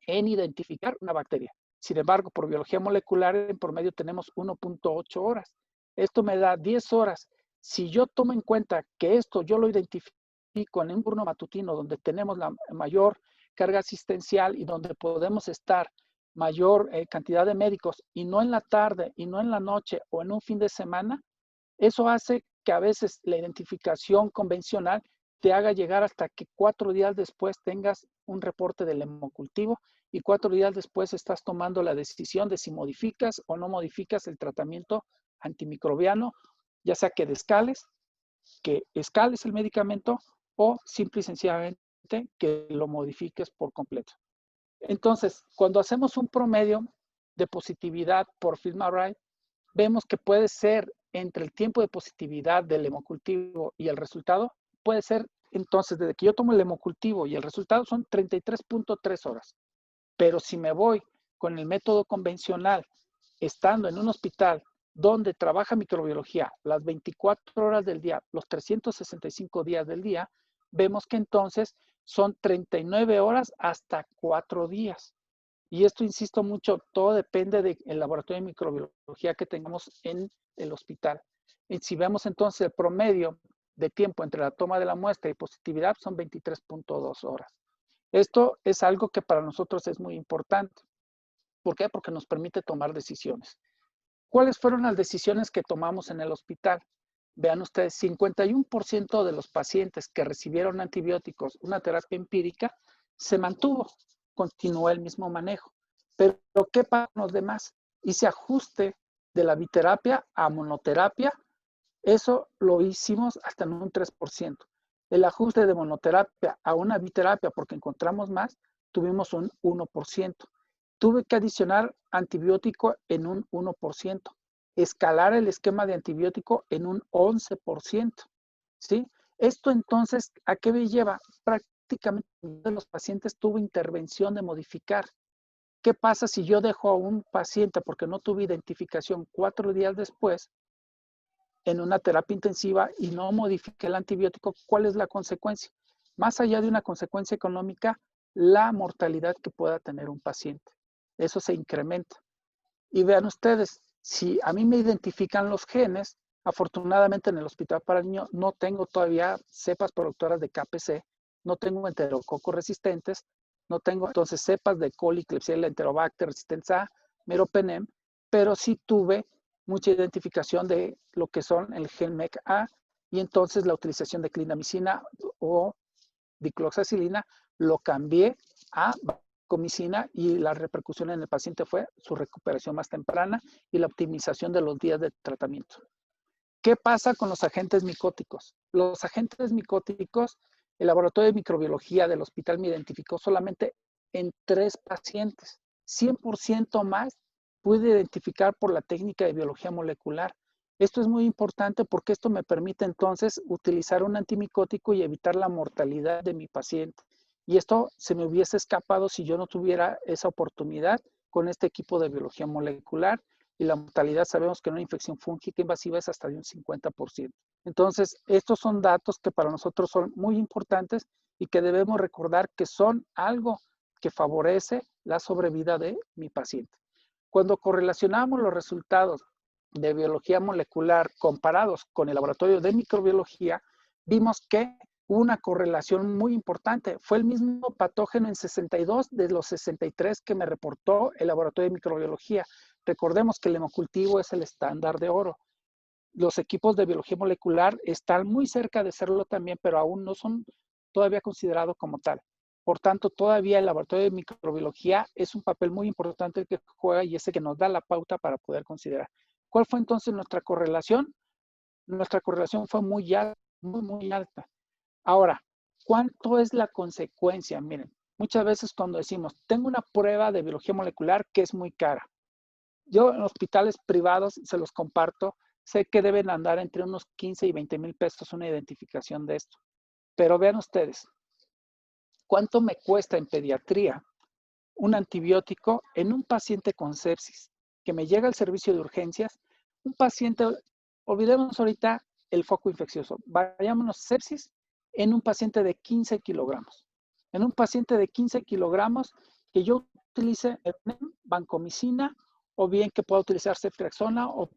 en identificar una bacteria. Sin embargo, por biología molecular, en promedio tenemos 1.8 horas. Esto me da 10 horas. Si yo tomo en cuenta que esto yo lo identifico en un turno matutino, donde tenemos la mayor carga asistencial y donde podemos estar mayor cantidad de médicos, y no en la tarde, y no en la noche o en un fin de semana, eso hace que a veces la identificación convencional te haga llegar hasta que 4 días después tengas un reporte del hemocultivo y 4 días después estás tomando la decisión de si modificas o no modificas el tratamiento antimicrobiano, ya sea que escales el medicamento o simple y sencillamente que lo modifiques por completo. Entonces, cuando hacemos un promedio de positividad por FilmArray, vemos que puede ser entre el tiempo de positividad del hemocultivo y el resultado, puede ser entonces desde que yo tomo el hemocultivo y el resultado son 33.3 horas. Pero si me voy con el método convencional, estando en un hospital donde trabaja microbiología las 24 horas del día, los 365 días del día, vemos que entonces son 39 horas hasta 4 días. Y esto, insisto mucho, todo depende del laboratorio de microbiología que tengamos en el hospital. Y si vemos entonces el promedio de tiempo entre la toma de la muestra y positividad, son 23.2 horas. Esto es algo que para nosotros es muy importante. ¿Por qué? Porque nos permite tomar decisiones. ¿Cuáles fueron las decisiones que tomamos en el hospital? Vean ustedes, 51% de los pacientes que recibieron antibióticos, una terapia empírica, se mantuvo, continuó el mismo manejo. Pero ¿qué pasa con los demás? Hice ajuste de la biterapia a monoterapia, eso lo hicimos hasta en un 3%. El ajuste de monoterapia a una biterapia, porque encontramos más, tuvimos un 1%. Tuve que adicionar antibiótico en un 1%. Escalar el esquema de antibiótico en un 11%. ¿Sí? Esto entonces, ¿a qué me lleva? Prácticamente de los pacientes tuvo intervención de modificar. ¿Qué pasa si yo dejo a un paciente porque no tuve identificación 4 días después en una terapia intensiva y no modifique el antibiótico? ¿Cuál es la consecuencia? Más allá de una consecuencia económica, la mortalidad que pueda tener un paciente. Eso se incrementa. Y vean ustedes, si a mí me identifican los genes, afortunadamente en el Hospital para Niños no tengo todavía cepas productoras de KPC, no tengo enterococos resistentes, no tengo entonces cepas de coli, Klebsiella, Enterobacter, resistencia A, meropenem, pero sí tuve mucha identificación de lo que son el gen MEC-A y entonces la utilización de clindamicina o dicloxacilina lo cambié a vancomicina y la repercusión en el paciente fue su recuperación más temprana y la optimización de los días de tratamiento. ¿Qué pasa con los agentes micóticos? Los agentes micóticos, el laboratorio de microbiología del hospital me identificó solamente en 3 pacientes. 100% más pude identificar por la técnica de biología molecular. Esto es muy importante porque esto me permite entonces utilizar un antimicótico y evitar la mortalidad de mi paciente. Y esto se me hubiese escapado si yo no tuviera esa oportunidad con este equipo de biología molecular. Y la mortalidad sabemos que en una infección fúngica invasiva es hasta de un 50%. Entonces, estos son datos que para nosotros son muy importantes y que debemos recordar que son algo que favorece la sobrevida de mi paciente. Cuando correlacionamos los resultados de biología molecular comparados con el laboratorio de microbiología, vimos que hubo una correlación muy importante. Fue el mismo patógeno en 62 de los 63 que me reportó el laboratorio de microbiología. Recordemos que el hemocultivo es el estándar de oro. Los equipos de biología molecular están muy cerca de serlo también, pero aún no son todavía considerados como tal. Por tanto, todavía el laboratorio de microbiología es un papel muy importante el que juega y ese que nos da la pauta para poder considerar. ¿Cuál fue entonces nuestra correlación? Nuestra correlación fue muy alta. muy, muy alta. Ahora, ¿cuánto es la consecuencia? Miren, muchas veces cuando decimos, tengo una prueba de biología molecular que es muy cara. Yo en hospitales privados, se los comparto, sé que deben andar entre unos 15 y 20 mil pesos una identificación de esto. Pero vean ustedes, ¿cuánto me cuesta en pediatría un antibiótico en un paciente con sepsis que me llega al servicio de urgencias? Un paciente, olvidemos ahorita el foco infeccioso, vayámonos sepsis en un paciente de 15 kilogramos. En un paciente de 15 kilogramos que yo utilice vancomicina o bien que pueda utilizar ceftriaxona o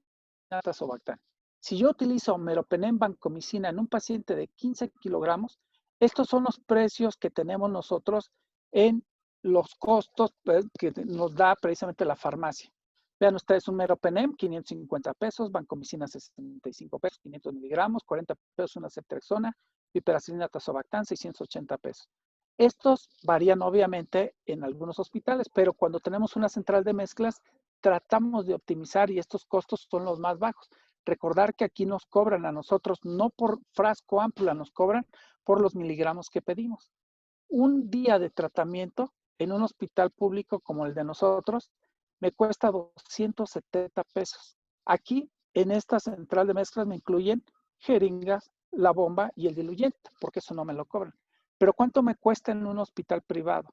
tazobactam. Si yo utilizo meropenem vancomicina en un paciente de 15 kilogramos, estos son los precios que tenemos nosotros en los costos que nos da precisamente la farmacia. Vean ustedes, un meropenem, 550 pesos, vancomicina 65 pesos, 500 miligramos, 40 pesos una ceftriaxona, piperacilina tazobactam, 680 pesos. Estos varían obviamente en algunos hospitales, pero cuando tenemos una central de mezclas, tratamos de optimizar y estos costos son los más bajos. Recordar que aquí nos cobran a nosotros, no por frasco ámpula, nos cobran por los miligramos que pedimos. Un día de tratamiento en un hospital público como el de nosotros me cuesta 270 pesos. Aquí, en esta central de mezclas, me incluyen jeringas, la bomba y el diluyente, porque eso no me lo cobran. Pero ¿cuánto me cuesta en un hospital privado?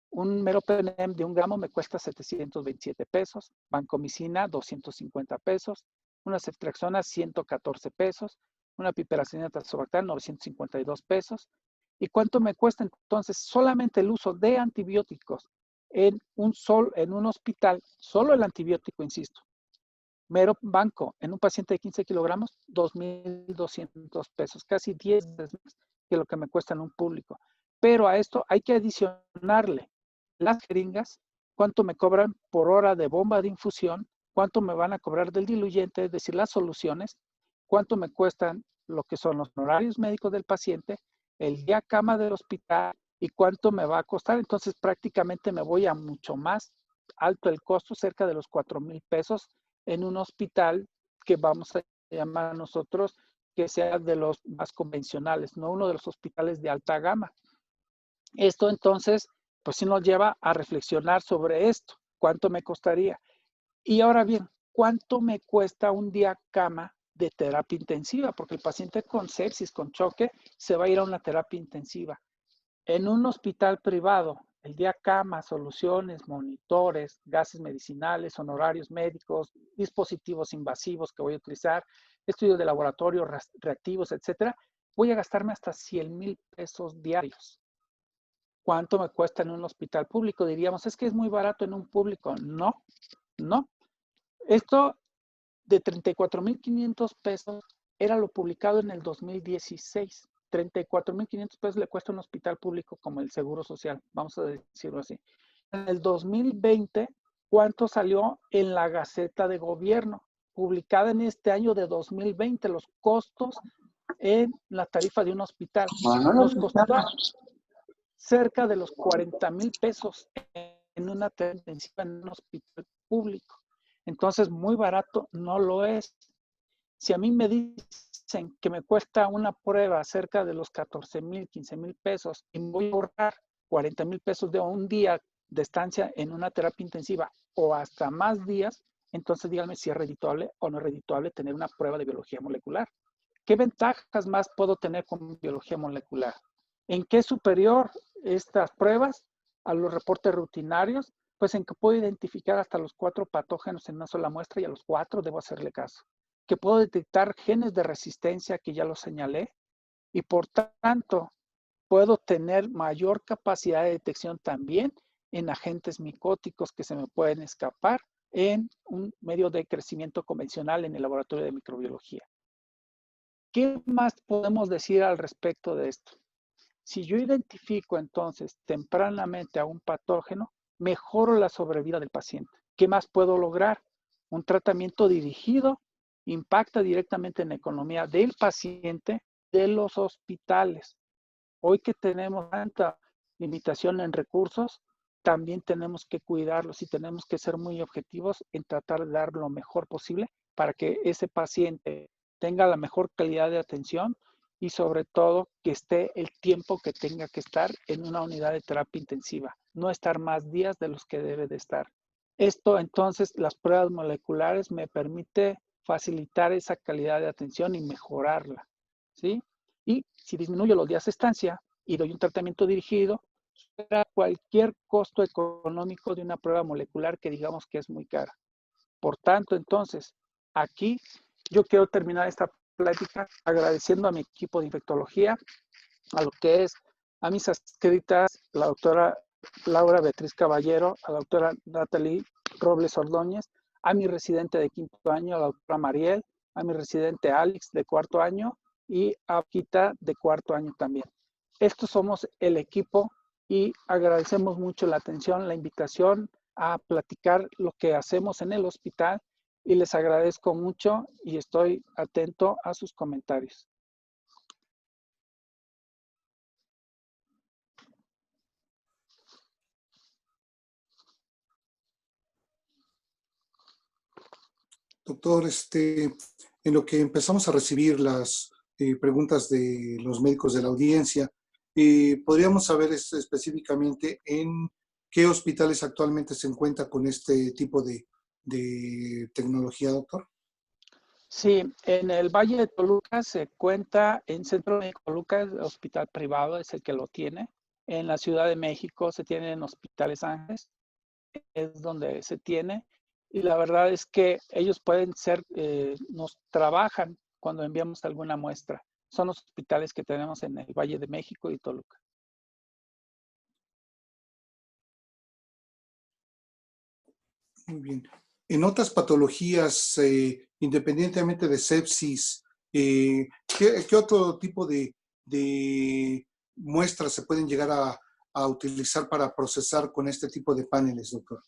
Un meropenem de 1 gramo me cuesta 727 pesos, vancomicina 250 pesos, una ceftriaxona 114 pesos, una piperacilina tazobactam 952 pesos. ¿Y cuánto me cuesta entonces solamente el uso de antibióticos en un hospital? Solo el antibiótico, insisto. Mero banco en un paciente de 15 kilogramos, 2,200 pesos, casi 10 veces más que lo que me cuesta en un público. Pero a esto hay que adicionarle las jeringas, cuánto me cobran por hora de bomba de infusión, cuánto me van a cobrar del diluyente, es decir, las soluciones, cuánto me cuestan lo que son los honorarios médicos del paciente, el día cama del hospital y cuánto me va a costar. Entonces prácticamente me voy a mucho más alto el costo, cerca de los 4,000 pesos en un hospital que vamos a llamar nosotros que sea de los más convencionales, no uno de los hospitales de alta gama. Esto entonces, pues sí nos lleva a reflexionar sobre esto, cuánto me costaría. Y ahora bien, ¿cuánto me cuesta un día cama de terapia intensiva? Porque el paciente con sepsis, con choque, se va a ir a una terapia intensiva. En un hospital privado, el día cama, soluciones, monitores, gases medicinales, honorarios médicos, dispositivos invasivos que voy a utilizar, estudios de laboratorio, reactivos, etcétera, voy a gastarme hasta 100,000 pesos diarios. ¿Cuánto me cuesta en un hospital público? Diríamos, es que es muy barato en un público. No, no. Esto de 34,500 pesos era lo publicado en el 2016. 34,500 pesos le cuesta un hospital público como el Seguro Social, vamos a decirlo así. En el 2020, ¿cuánto salió en la Gaceta de Gobierno? Publicada en este año de 2020, los costos en la tarifa de un hospital. Nos costaba cerca de los 40,000 pesos en una terapia intensiva en un hospital público. Entonces, muy barato no lo es. Si a mí me dicen que me cuesta una prueba cerca de los 14,000, 15,000 pesos y me voy a ahorrar 40,000 pesos de un día de estancia en una terapia intensiva o hasta más días, entonces díganme si es redituable o no es redituable tener una prueba de biología molecular. ¿Qué ventajas más puedo tener con biología molecular? ¿En qué es superior estas pruebas a los reportes rutinarios? Pues en que puedo identificar hasta los 4 patógenos en una sola muestra y a los 4 debo hacerle caso. Que puedo detectar genes de resistencia que ya lo señalé y por tanto puedo tener mayor capacidad de detección también en agentes micóticos que se me pueden escapar en un medio de crecimiento convencional en el laboratorio de microbiología. ¿Qué más podemos decir al respecto de esto? Si yo identifico entonces tempranamente a un patógeno, mejoro la sobrevida del paciente. ¿Qué más puedo lograr? Un tratamiento dirigido impacta directamente en la economía del paciente, de los hospitales. Hoy que tenemos tanta limitación en recursos, también tenemos que cuidarlos y tenemos que ser muy objetivos en tratar de dar lo mejor posible para que ese paciente tenga la mejor calidad de atención y sobre todo que esté el tiempo que tenga que estar en una unidad de terapia intensiva, no estar más días de los que debe de estar. Esto entonces, las pruebas moleculares me permite facilitar esa calidad de atención y mejorarla, ¿sí? Y si disminuyo los días de estancia y doy un tratamiento dirigido, supera cualquier costo económico de una prueba molecular que digamos que es muy cara. Por tanto, entonces, aquí yo quiero terminar esta plática agradeciendo a mi equipo de infectología, a lo que es a mis adscritas, la doctora Laura Beatriz Caballero, a la doctora Natalie Robles Ordóñez, a mi residente de quinto año, la doctora Mariel, a mi residente Alex de cuarto año y a Kita de cuarto año también. Estos somos el equipo y agradecemos mucho la atención, la invitación a platicar lo que hacemos en el hospital y les agradezco mucho y estoy atento a sus comentarios. Doctor, en lo que empezamos a recibir las preguntas de los médicos de la audiencia, ¿podríamos saber específicamente en qué hospitales actualmente se encuentra con este tipo de tecnología, doctor? Sí, en el Valle de Toluca se cuenta, en Centro de Toluca, el hospital privado es el que lo tiene. En la Ciudad de México se tiene en Hospitales Ángeles, es donde se tiene. Y la verdad es que ellos pueden ser, nos trabajan cuando enviamos alguna muestra. Son los hospitales que tenemos en el Valle de México y Toluca. Muy bien. En otras patologías, independientemente de sepsis, ¿qué otro tipo de muestras se pueden llegar a utilizar para procesar con este tipo de paneles, doctor?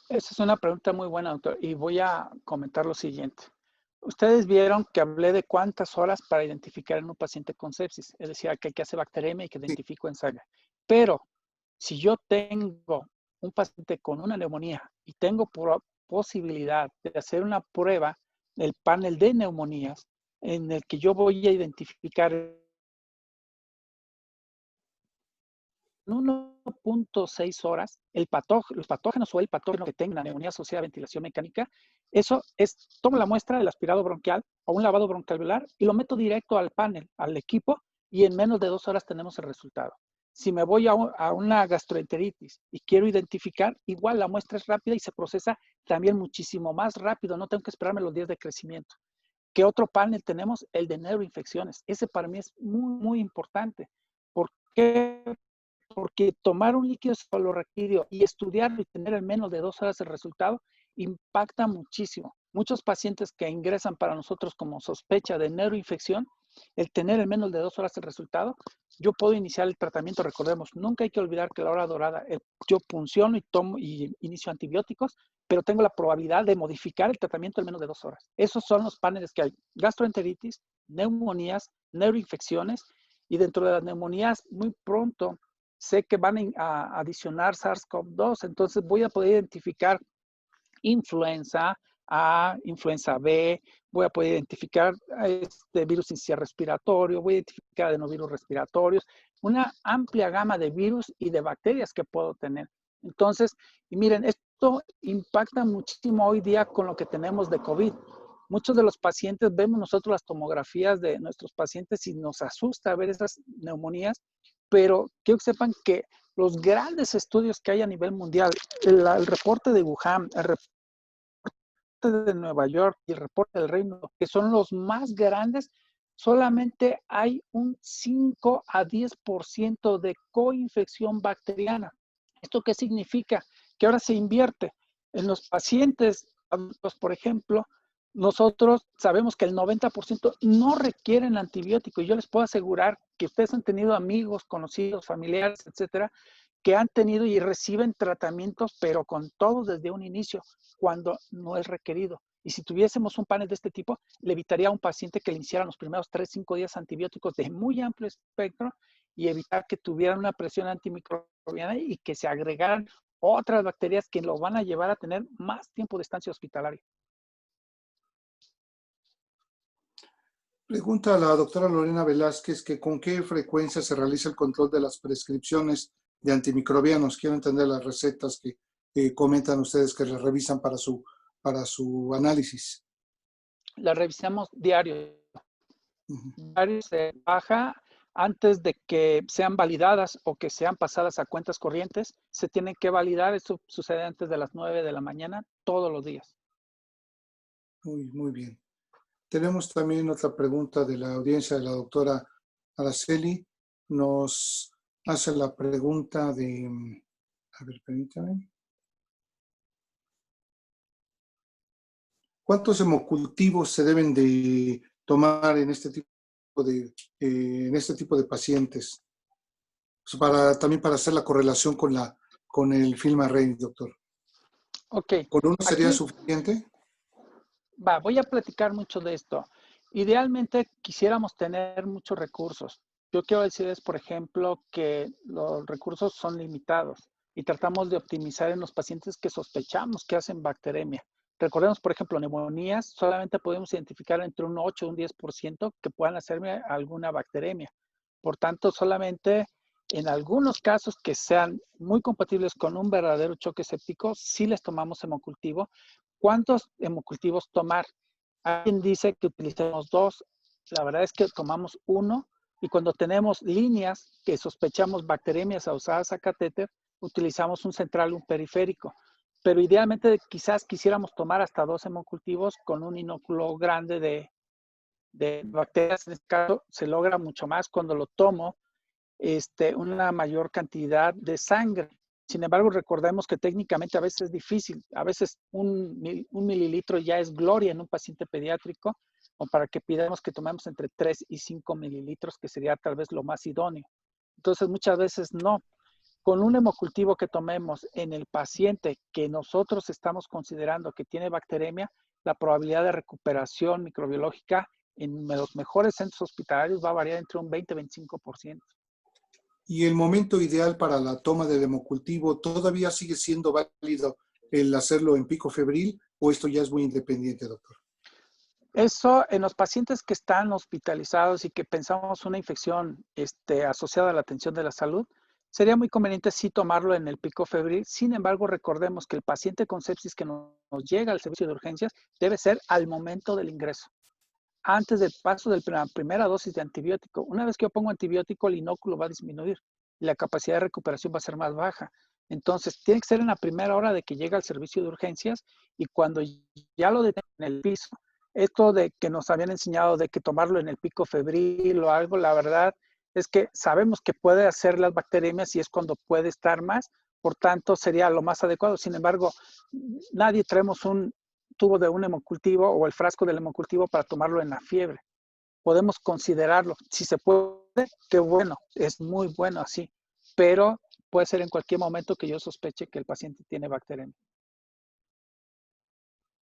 Esa es una pregunta muy buena, doctor, y voy a comentar lo siguiente. Ustedes vieron que hablé de cuántas horas para identificar en un paciente con sepsis, es decir, aquel que hace bacteriemia y que identifico en sangre. Pero si yo tengo un paciente con una neumonía y tengo posibilidad de hacer una prueba del panel de neumonías en el que yo voy a identificar en 1.6 horas los patógenos o el patógeno que tenga una neumonía asociada a ventilación mecánica, eso es, tomo la muestra del aspirado bronquial o un lavado bronquialveolar y lo meto directo al panel, al equipo, y en menos de 2 horas tenemos el resultado. Si me voy a una gastroenteritis y quiero identificar, igual la muestra es rápida y se procesa también muchísimo más rápido, no tengo que esperarme los días de crecimiento. ¿Qué otro panel tenemos? El de neuroinfecciones. Ese para mí es muy, muy importante. ¿Por qué? Porque tomar un líquido cefalorraquídeo y estudiarlo y tener en menos de 2 horas el resultado impacta muchísimo. Muchos pacientes que ingresan para nosotros como sospecha de neuroinfección, el tener en menos de 2 horas el resultado, yo puedo iniciar el tratamiento. Recordemos, nunca hay que olvidar que la hora dorada, yo punciono y tomo y inicio antibióticos, pero tengo la probabilidad de modificar el tratamiento en menos de 2 horas. Esos son los paneles que hay: gastroenteritis, neumonías, neuroinfecciones, y dentro de las neumonías muy pronto sé que van a adicionar SARS-CoV-2, entonces voy a poder identificar influenza A, influenza B, voy a poder identificar virus sincicial respiratorio, voy a identificar adenovirus respiratorios, una amplia gama de virus y de bacterias que puedo tener. Entonces, y miren, esto impacta muchísimo hoy día con lo que tenemos de COVID. Muchos de los pacientes, vemos nosotros las tomografías de nuestros pacientes y nos asusta ver esas neumonías, pero quiero que sepan que los grandes estudios que hay a nivel mundial, el reporte de Wuhan, el reporte de Nueva York y el reporte del Reino Unido, que son los más grandes, solamente hay un 5 a 10% de coinfección bacteriana. ¿Esto qué significa? Que ahora se invierte en los pacientes adultos, por ejemplo. Nosotros sabemos que el 90% no requieren antibiótico, y yo les puedo asegurar que ustedes han tenido amigos, conocidos, familiares, etcétera, que han tenido y reciben tratamientos, pero con todos desde un inicio, cuando no es requerido. Y si tuviésemos un panel de este tipo, le evitaría a un paciente que le iniciaran los primeros 3-5 días antibióticos de muy amplio espectro y evitar que tuvieran una presión antimicrobiana y que se agregaran otras bacterias que lo van a llevar a tener más tiempo de estancia hospitalaria. Pregunta a la doctora Lorena Velázquez que con qué frecuencia se realiza el control de las prescripciones de antimicrobianos. Quiero entender las recetas que comentan ustedes que les revisan para su análisis. La revisamos diario. Ujú. Diario se baja antes de que sean validadas o que sean pasadas a cuentas corrientes. Se tienen que validar. Esto sucede antes de las 9 de la mañana todos los días. Muy bien. Tenemos también otra pregunta de la audiencia de la doctora Araceli. Nos hace la pregunta de, a ver, permítame. ¿Cuántos hemocultivos se deben de tomar en este tipo de pacientes? Pues también para hacer la correlación con el FilmArray, doctor. Ok. ¿Con uno sería Aquí, suficiente? voy a platicar mucho de esto. Idealmente quisiéramos tener muchos recursos. Yo quiero decirles, por ejemplo, que los recursos son limitados y tratamos de optimizar en los pacientes que sospechamos que hacen bacteremia. Recordemos, por ejemplo, neumonías, solamente podemos identificar entre un 8 y un 10% que puedan hacerme alguna bacteremia. Por tanto, solamente en algunos casos que sean muy compatibles con un verdadero choque séptico, sí les tomamos hemocultivo. ¿Cuántos hemocultivos tomar? Alguien dice que utilicemos 2. La verdad es que tomamos 1 y cuando tenemos líneas que sospechamos bacteremias usadas a catéter, utilizamos un central y un periférico. Pero idealmente quizás quisiéramos tomar hasta 2 hemocultivos con un inóculo grande de bacterias. En este caso se logra mucho más cuando lo tomo una mayor cantidad de sangre. Sin embargo, recordemos que técnicamente a veces es difícil. A veces un mililitro ya es gloria en un paciente pediátrico, o para que pidamos que tomemos entre 3 y 5 mililitros, que sería tal vez lo más idóneo. Entonces, muchas veces no. Con un hemocultivo que tomemos en el paciente que nosotros estamos considerando que tiene bacteremia, la probabilidad de recuperación microbiológica en los mejores centros hospitalarios va a variar entre un 20 y 25%. ¿Y el momento ideal para la toma del hemocultivo todavía sigue siendo válido el hacerlo en pico febril o esto ya es muy independiente, doctor? Eso en los pacientes que están hospitalizados y que pensamos una infección asociada a la atención de la salud, sería muy conveniente sí tomarlo en el pico febril. Sin embargo, recordemos que el paciente con sepsis que nos llega al servicio de urgencias debe ser al momento del ingreso, antes del paso de la primera dosis de antibiótico. Una vez que yo pongo antibiótico, el inóculo va a disminuir y la capacidad de recuperación va a ser más baja. Entonces, tiene que ser en la primera hora de que llega al servicio de urgencias y cuando ya lo detienen en el piso. Esto de que nos habían enseñado de que tomarlo en el pico febril o algo, la verdad es que sabemos que puede hacer las bacteremias y es cuando puede estar más, por tanto sería lo más adecuado. Sin embargo, nadie traemos un tubo de un hemocultivo o el frasco del hemocultivo para tomarlo en la fiebre. Podemos considerarlo. Si se puede, qué bueno, es muy bueno así, pero puede ser en cualquier momento que yo sospeche que el paciente tiene bacteremia.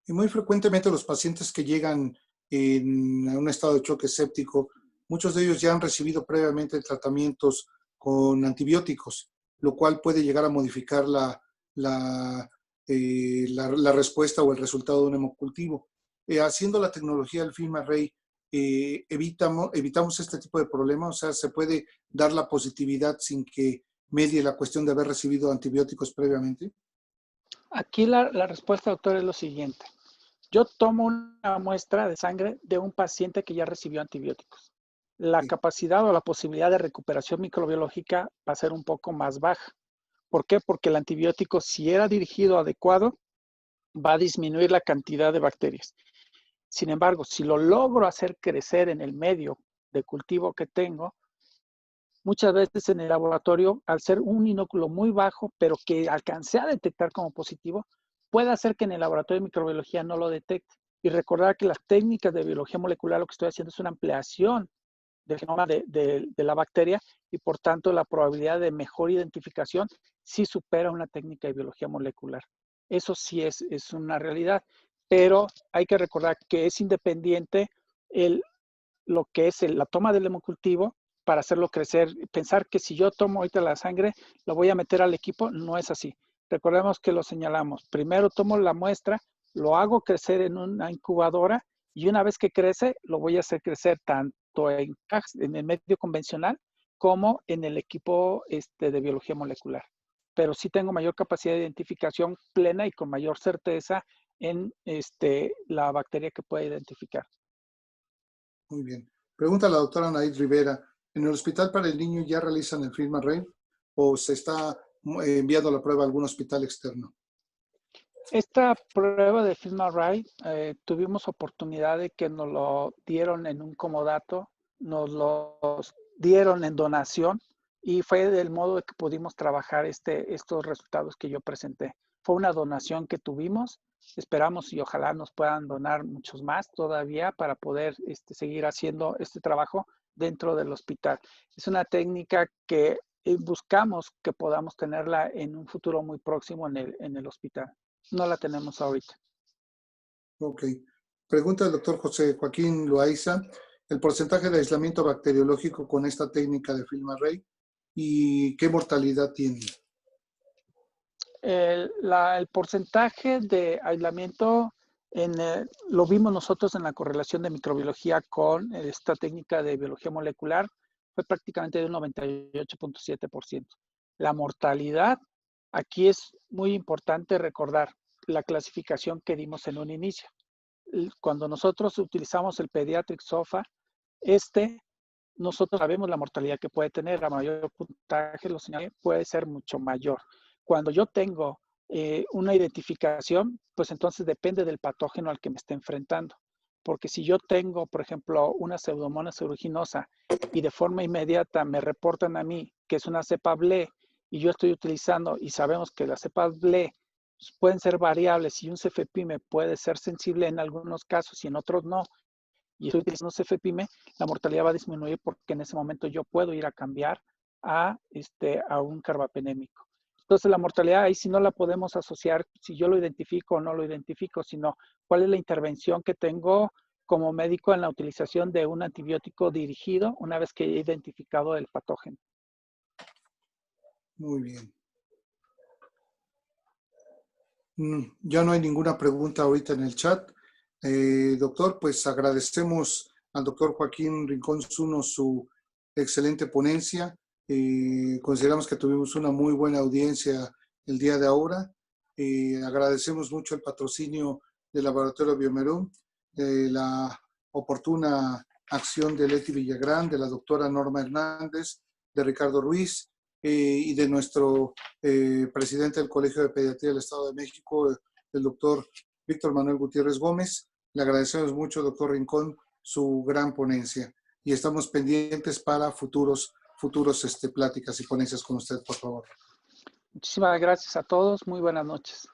Y muy frecuentemente los pacientes que llegan en un estado de choque séptico, muchos de ellos ya han recibido previamente tratamientos con antibióticos, lo cual puede llegar a modificar la respuesta o el resultado de un hemocultivo. Haciendo la tecnología del FilmArray, evitamos este tipo de problemas, o sea, se puede dar la positividad sin que medie la cuestión de haber recibido antibióticos previamente. Aquí la respuesta, doctor, es lo siguiente. Yo tomo una muestra de sangre de un paciente que ya recibió antibióticos. La capacidad o la posibilidad de recuperación microbiológica va a ser un poco más baja. ¿Por qué? Porque el antibiótico, si era dirigido adecuado, va a disminuir la cantidad de bacterias. Sin embargo, si lo logro hacer crecer en el medio de cultivo que tengo, muchas veces en el laboratorio, al ser un inóculo muy bajo, pero que alcancé a detectar como positivo, puede hacer que en el laboratorio de microbiología no lo detecte. Y recordar que las técnicas de biología molecular lo que estoy haciendo es una ampliación del genoma de la bacteria y por tanto la probabilidad de mejor identificación sí supera una técnica de biología molecular. Eso sí es una realidad, pero hay que recordar que es independiente lo que es la toma del hemocultivo para hacerlo crecer. Pensar que si yo tomo ahorita la sangre, lo voy a meter al equipo, no es así. Recordemos que lo señalamos. Primero tomo la muestra, lo hago crecer en una incubadora Y una vez que crece, lo voy a hacer crecer tanto en el medio convencional como en el equipo de biología molecular. Pero sí tengo mayor capacidad de identificación plena y con mayor certeza en la bacteria que pueda identificar. Muy bien. Pregunta la doctora Anaid Rivera. ¿En el Hospital para el Niño ya realizan el FilmArray o se está enviando la prueba a algún hospital externo? Esta prueba de FilmArray tuvimos oportunidad de que nos lo dieron en un comodato, nos lo dieron en donación y fue del modo de que pudimos trabajar estos resultados que yo presenté. Fue una donación que tuvimos, esperamos y ojalá nos puedan donar muchos más todavía para poder seguir haciendo este trabajo dentro del hospital. Es una técnica que buscamos que podamos tenerla en un futuro muy próximo en el hospital. No la tenemos ahorita. Ok. Pregunta el doctor José Joaquín Loaiza. El porcentaje de aislamiento bacteriológico con esta técnica de FilmArray y qué mortalidad tiene. El porcentaje de aislamiento lo vimos nosotros en la correlación de microbiología con esta técnica de biología molecular, fue prácticamente de un 98.7%. La mortalidad, aquí es muy importante recordar la clasificación que dimos en un inicio. Cuando nosotros utilizamos el Pediatric SOFA, nosotros sabemos la mortalidad que puede tener, a mayor puntaje, lo señalé, puede ser mucho mayor. Cuando yo tengo una identificación, pues entonces depende del patógeno al que me esté enfrentando. Porque si yo tengo, por ejemplo, una Pseudomonas aeruginosa y de forma inmediata me reportan a mí que es una cepa BLE y yo estoy utilizando y sabemos que las cepas BLE pueden ser variables y un CFPIME puede ser sensible en algunos casos y en otros no, y estoy utilizando CFPIME, la mortalidad va a disminuir porque en ese momento yo puedo ir a cambiar a un carbapenémico. Entonces la mortalidad ahí sí no la podemos asociar si yo lo identifico o no lo identifico, sino cuál es la intervención que tengo como médico en la utilización de un antibiótico dirigido una vez que he identificado el patógeno. Muy bien. Ya no hay ninguna pregunta ahorita en el chat. Doctor, pues agradecemos al doctor Joaquín Rincón Zuno su excelente ponencia. Consideramos que tuvimos una muy buena audiencia el día de ahora. Agradecemos mucho el patrocinio del Laboratorio Biomerum, la oportuna acción de Leti Villagrán, de la doctora Norma Hernández, de Ricardo Ruiz, y de nuestro presidente del Colegio de Pediatría del Estado de México, el doctor Víctor Manuel Gutiérrez Gómez. Le agradecemos mucho, doctor Rincón, su gran ponencia y estamos pendientes para futuros pláticas y ponencias con usted, por favor. Muchísimas gracias a todos. Muy buenas noches.